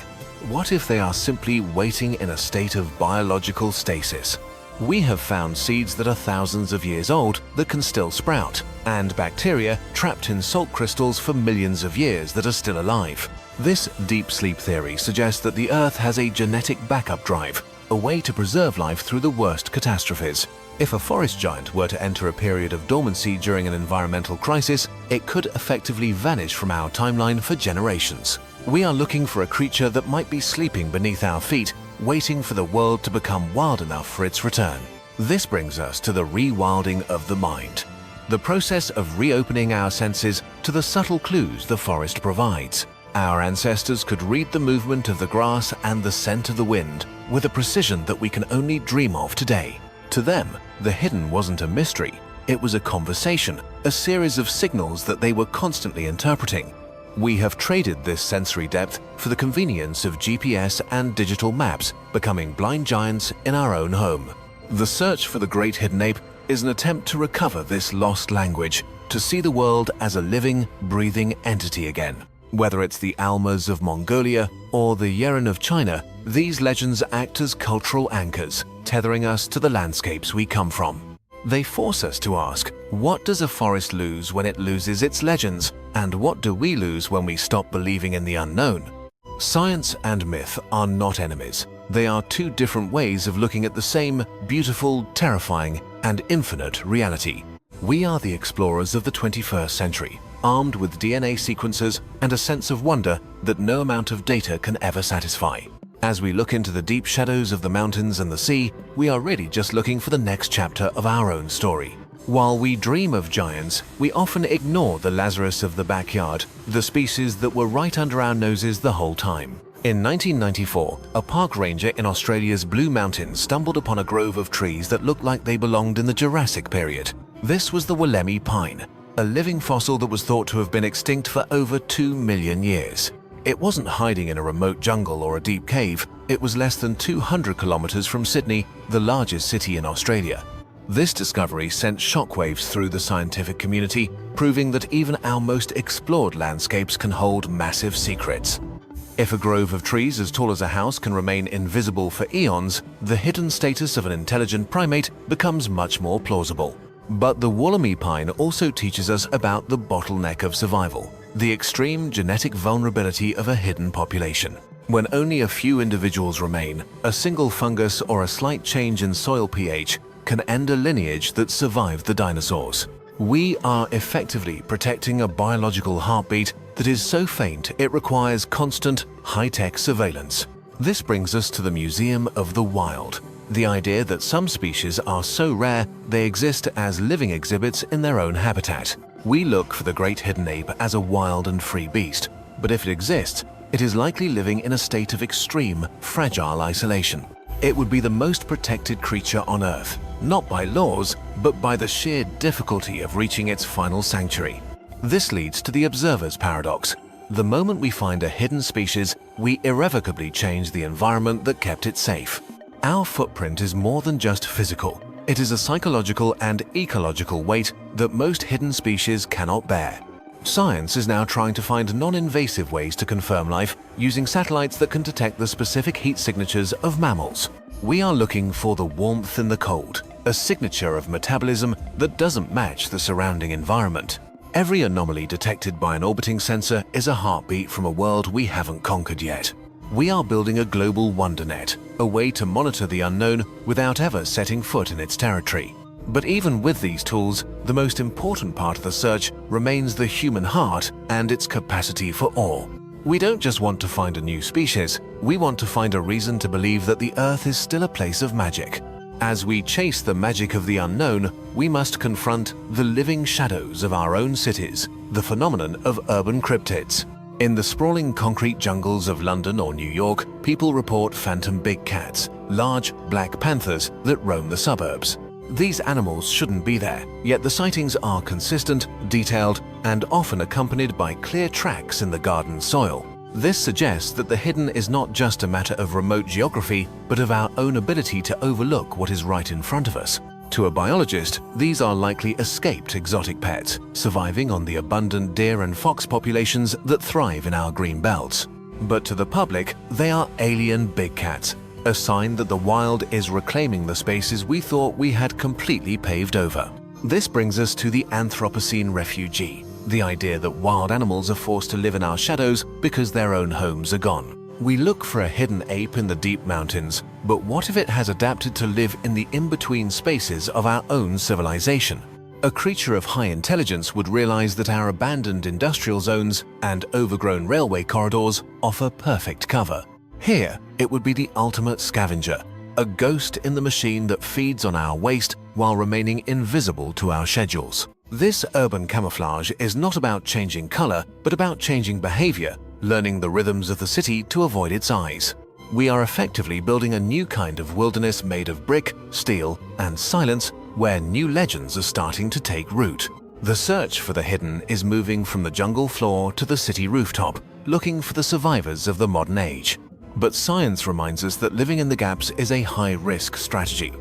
What if they are simply waiting in a state of biological stasis? We have found seeds that are thousands of years old that can still sprout, and bacteria trapped in salt crystals for millions of years that are still alive. This deep sleep theory suggests that the Earth has a genetic backup drive, a way to preserve life through the worst catastrophes. If a forest giant were to enter a period of dormancy during an environmental crisis, it could effectively vanish from our timeline for generations. We are looking for a creature that might be sleeping beneath our feet, waiting for the world to become wild enough for its return. This brings us to the rewilding of the mind, the process of reopening our senses to the subtle clues the forest provides. Our ancestors could read the movement of the grass and the scent of the wind with a precision that we can only dream of today. To them, the hidden wasn't a mystery, it was a conversation, a series of signals that they were constantly interpreting. We have traded this sensory depth for the convenience of GPS and digital maps, becoming blind giants in our own home. The search for the great hidden ape is an attempt to recover this lost language, to see the world as a living, breathing entity again. Whether it's the Almas of Mongolia or the Yeren of China, these legends act as cultural anchors, tethering us to the landscapes we come from. They force us to ask, what does a forest lose when it loses its legends? And what do we lose when we stop believing in the unknown? Science and myth are not enemies. They are two different ways of looking at the same beautiful, terrifying, and infinite reality. We are the explorers of the 21st century, armed with DNA sequences and a sense of wonder that no amount of data can ever satisfy. As we look into the deep shadows of the mountains and the sea, we are really just looking for the next chapter of our own story. While we dream of giants, we often ignore the Lazarus of the backyard, the species that were right under our noses the whole time. In 1994, a park ranger in Australia's Blue Mountains stumbled upon a grove of trees that looked like they belonged in the Jurassic period. This was the Wollemi pine, a living fossil that was thought to have been extinct for over 2 million years. It wasn't hiding in a remote jungle or a deep cave. It was less than 200 kilometers from Sydney, the largest city in Australia. This discovery sent shockwaves through the scientific community, proving that even our most explored landscapes can hold massive secrets. If a grove of trees as tall as a house can remain invisible for eons, the hidden status of an intelligent primate becomes much more plausible. But the Wollemi pine also teaches us about the bottleneck of survival, the extreme genetic vulnerability of a hidden population. When only a few individuals remain, a single fungus or a slight change in soil pH can end a lineage that survived the dinosaurs. We are effectively protecting a biological heartbeat that is so faint it requires constant, high-tech surveillance. This brings us to the Museum of the Wild, the idea that some species are so rare they exist as living exhibits in their own habitat. We look for the great hidden ape as a wild and free beast, but if it exists, it is likely living in a state of extreme, fragile isolation. It would be the most protected creature on Earth, not by laws, but by the sheer difficulty of reaching its final sanctuary. This leads to the observer's paradox. The moment we find a hidden species, we irrevocably change the environment that kept it safe. Our footprint is more than just physical. It is a psychological and ecological weight that most hidden species cannot bear. Science is now trying to find non-invasive ways to confirm life using satellites that can detect the specific heat signatures of mammals. We are looking for the warmth in the cold, a signature of metabolism that doesn't match the surrounding environment. Every anomaly detected by an orbiting sensor is a heartbeat from a world we haven't conquered yet. We are building a global wonder net, a way to monitor the unknown without ever setting foot in its territory. But even with these tools, the most important part of the search remains the human heart and its capacity for awe. We don't just want to find a new species, we want to find a reason to believe that the Earth is still a place of magic. As we chase the magic of the unknown, we must confront the living shadows of our own cities, the phenomenon of urban cryptids. In the sprawling concrete jungles of London or New York, people report phantom big cats, large black panthers that roam the suburbs. These animals shouldn't be there, yet the sightings are consistent, detailed, and often accompanied by clear tracks in the garden soil. This suggests that the hidden is not just a matter of remote geography, but of our own ability to overlook what is right in front of us. To a biologist, these are likely escaped exotic pets, surviving on the abundant deer and fox populations that thrive in our green belts. But to the public, they are alien big cats, a sign that the wild is reclaiming the spaces we thought we had completely paved over. This brings us to the Anthropocene refugee, the idea that wild animals are forced to live in our shadows because their own homes are gone. We look for a hidden ape in the deep mountains, but what if it has adapted to live in the in-between spaces of our own civilization? A creature of high intelligence would realize that our abandoned industrial zones and overgrown railway corridors offer perfect cover. Here, it would be the ultimate scavenger, a ghost in the machine that feeds on our waste while remaining invisible to our schedules. This urban camouflage is not about changing color, but about changing behavior, learning the rhythms of the city to avoid its eyes. We are effectively building a new kind of wilderness made of brick, steel, and silence, where new legends are starting to take root. The search for the hidden is moving from the jungle floor to the city rooftop, looking for the survivors of the modern age. But science reminds us that living in the gaps is a high-risk strategy.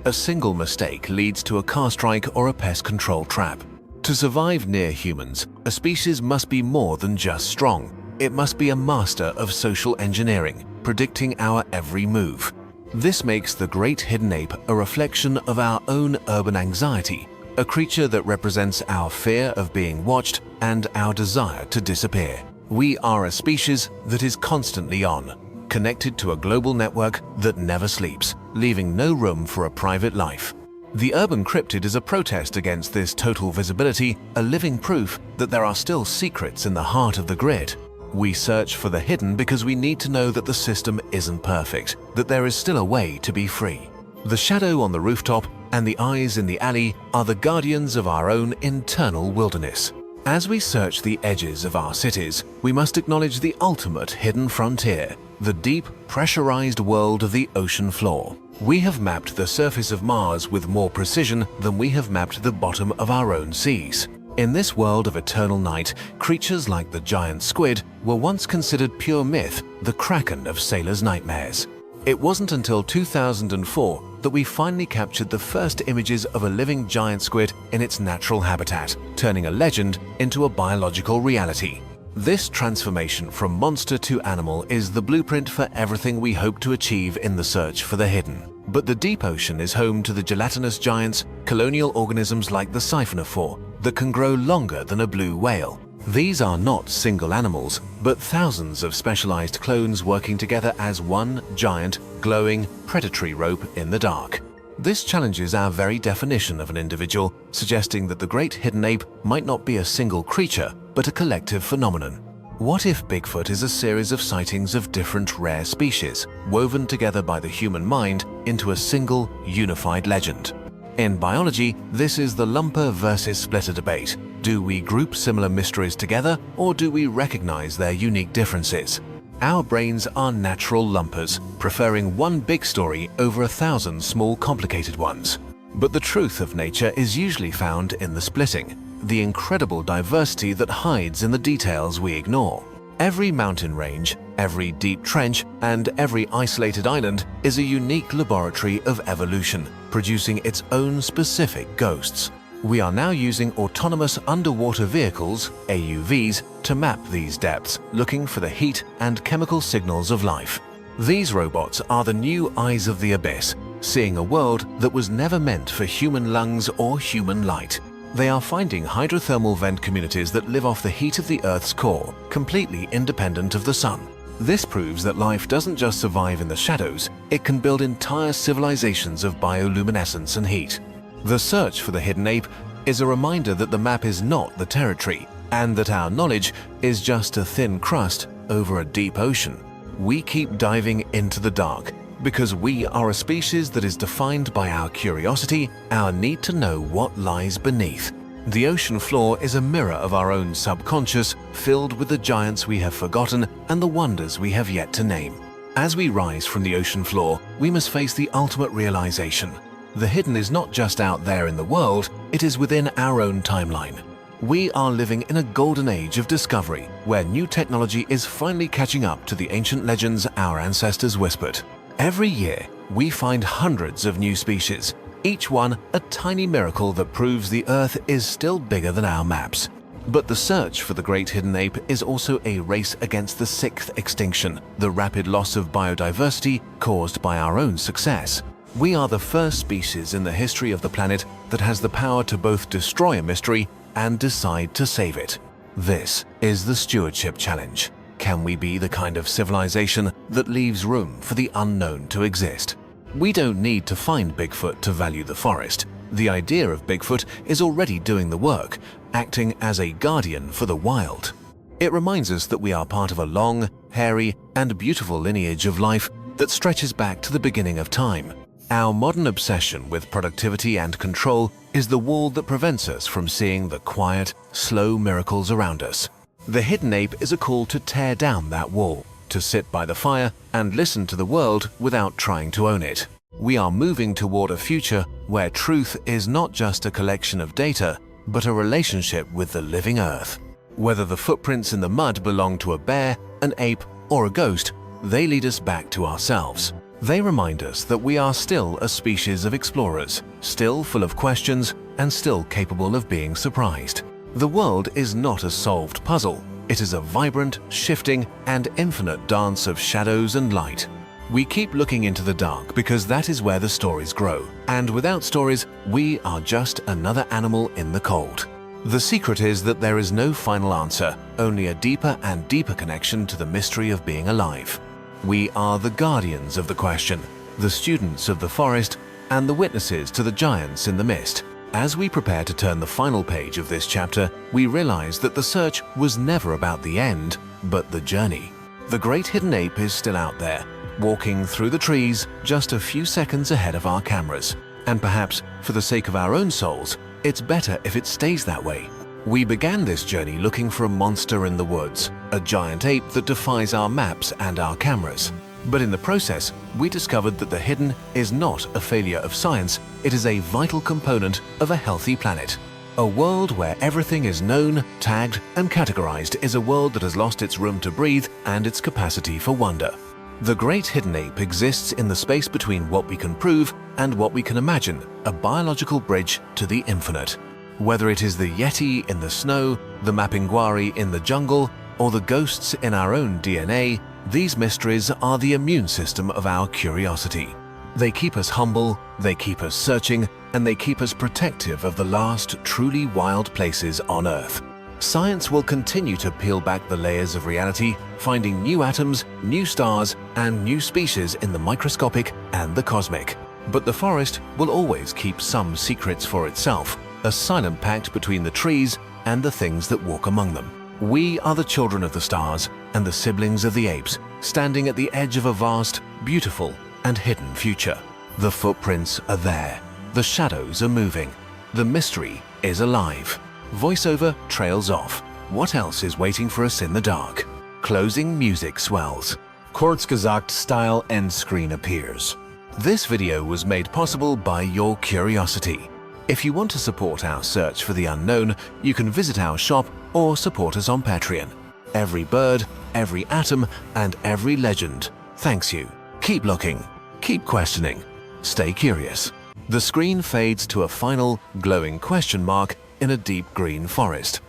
A single mistake leads to a car strike or a pest control trap. To survive near humans, a species must be more than just strong. it must be a master of social engineering, predicting our every move. This makes the great hidden ape a reflection of our own urban anxiety, a creature that represents our fear of being watched and our desire to disappear. We are a species that is constantly on, connected to a global network that never sleeps, leaving no room for a private life. The urban cryptid is a protest against this total visibility, a living proof that there are still secrets in the heart of the grid. We search for the hidden because we need to know that the system isn't perfect, that there is still a way to be free. The shadow on the rooftop and the eyes in the alley are the guardians of our own internal wilderness. As we search the edges of our cities, we must acknowledge the ultimate hidden frontier, the deep, pressurized world of the ocean floor. We have mapped the surface of Mars with more precision than we have mapped the bottom of our own seas. In this world of eternal night, creatures like the giant squid were once considered pure myth, the kraken of sailors' nightmares. It wasn't until 2004 that we finally captured the first images of a living giant squid in its natural habitat, turning a legend into a biological reality. This transformation from monster to animal is the blueprint for everything we hope to achieve in the search for the hidden. But the deep ocean is home to the gelatinous giants, colonial organisms like the siphonophore, that can grow longer than a blue whale. These are not single animals, but thousands of specialized clones working together as one giant, glowing, predatory rope in the dark. This challenges our very definition of an individual, suggesting that the great hidden ape might not be a single creature, but a collective phenomenon. What if Bigfoot is a series of sightings of different rare species, woven together by the human mind into a single, unified legend? In biology, this is the lumper versus splitter debate. Do we group similar mysteries together, or do we recognize their unique differences? Our brains are natural lumpers, preferring one big story over 1,000 small complicated ones. But the truth of nature is usually found in the splitting, the incredible diversity that hides in the details we ignore. Every mountain range, every deep trench, and every isolated island is a unique laboratory of evolution, producing its own specific ghosts. We are now using autonomous underwater vehicles, AUVs, to map these depths, looking for the heat and chemical signals of life. These robots are the new eyes of the abyss, seeing a world that was never meant for human lungs or human light. They are finding hydrothermal vent communities that live off the heat of the Earth's core, completely independent of the sun. This proves that life doesn't just survive in the shadows, it can build entire civilizations of bioluminescence and heat. The search for the hidden ape is a reminder that the map is not the territory, and that our knowledge is just a thin crust over a deep ocean. We keep diving into the dark, because we are a species that is defined by our curiosity, our need to know what lies beneath. The ocean floor is a mirror of our own subconscious, filled with the giants we have forgotten and the wonders we have yet to name. As we rise from the ocean floor, we must face the ultimate realization. The hidden is not just out there in the world, it is within our own timeline. We are living in a golden age of discovery, where new technology is finally catching up to the ancient legends our ancestors whispered. Every year, we find hundreds of new species, each one a tiny miracle that proves the Earth is still bigger than our maps. But the search for the great hidden ape is also a race against the sixth extinction, the rapid loss of biodiversity caused by our own success. We are the first species in the history of the planet that has the power to both destroy a mystery and decide to save it. This is the stewardship challenge. Can we be the kind of civilization that leaves room for the unknown to exist? We don't need to find Bigfoot to value the forest. The idea of Bigfoot is already doing the work, acting as a guardian for the wild. It reminds us that we are part of a long, hairy, and beautiful lineage of life that stretches back to the beginning of time. Our modern obsession with productivity and control is the wall that prevents us from seeing the quiet, slow miracles around us. The hidden ape is a call to tear down that wall, to sit by the fire and listen to the world without trying to own it. We are moving toward a future where truth is not just a collection of data, but a relationship with the living earth. Whether the footprints in the mud belong to a bear, an ape, or a ghost, they lead us back to ourselves. They remind us that we are still a species of explorers, still full of questions and still capable of being surprised. The world is not a solved puzzle, It is a vibrant, shifting, and infinite dance of shadows and light. We keep looking into the dark because that is where the stories grow, and without stories, we are just another animal in the cold. The secret is that there is no final answer, only a deeper and deeper connection to the mystery of being alive. We are the guardians of the question, the students of the forest, and the witnesses to the giants in the mist. As we prepare to turn the final page of this chapter, we realize that the search was never about the end, but the journey. The great hidden ape is still out there, walking through the trees just a few seconds ahead of our cameras. And perhaps, for the sake of our own souls, it's better if it stays that way. We began this journey looking for a monster in the woods, a giant ape that defies our maps and our cameras. But in the process, we discovered that the hidden is not a failure of science, it is a vital component of a healthy planet. A world where everything is known, tagged, and categorized is a world that has lost its room to breathe and its capacity for wonder. The great hidden ape exists in the space between what we can prove and what we can imagine, a biological bridge to the infinite. Whether it is the yeti in the snow, the mapinguari in the jungle, or the ghosts in our own DNA, these mysteries are the immune system of our curiosity. They keep us humble, they keep us searching, and they keep us protective of the last truly wild places on Earth. Science will continue to peel back the layers of reality, finding new atoms, new stars, and new species in the microscopic and the cosmic. But the forest will always keep some secrets for itself, a silent pact between the trees and the things that walk among them. We are the children of the stars and the siblings of the apes, standing at the edge of a vast, beautiful, and hidden future. The footprints are there. The shadows are moving. The mystery is alive. Voiceover trails off. What else is waiting for us in the dark? Closing music swells. Kurzgesagt style end screen appears. This video was made possible by your curiosity. If you want to support our search for the unknown, you can visit our shop or support us on Patreon. Every bird, every atom, and every legend thanks you. Keep looking. Keep questioning. Stay curious. The screen fades to a final, glowing question mark in a deep green forest.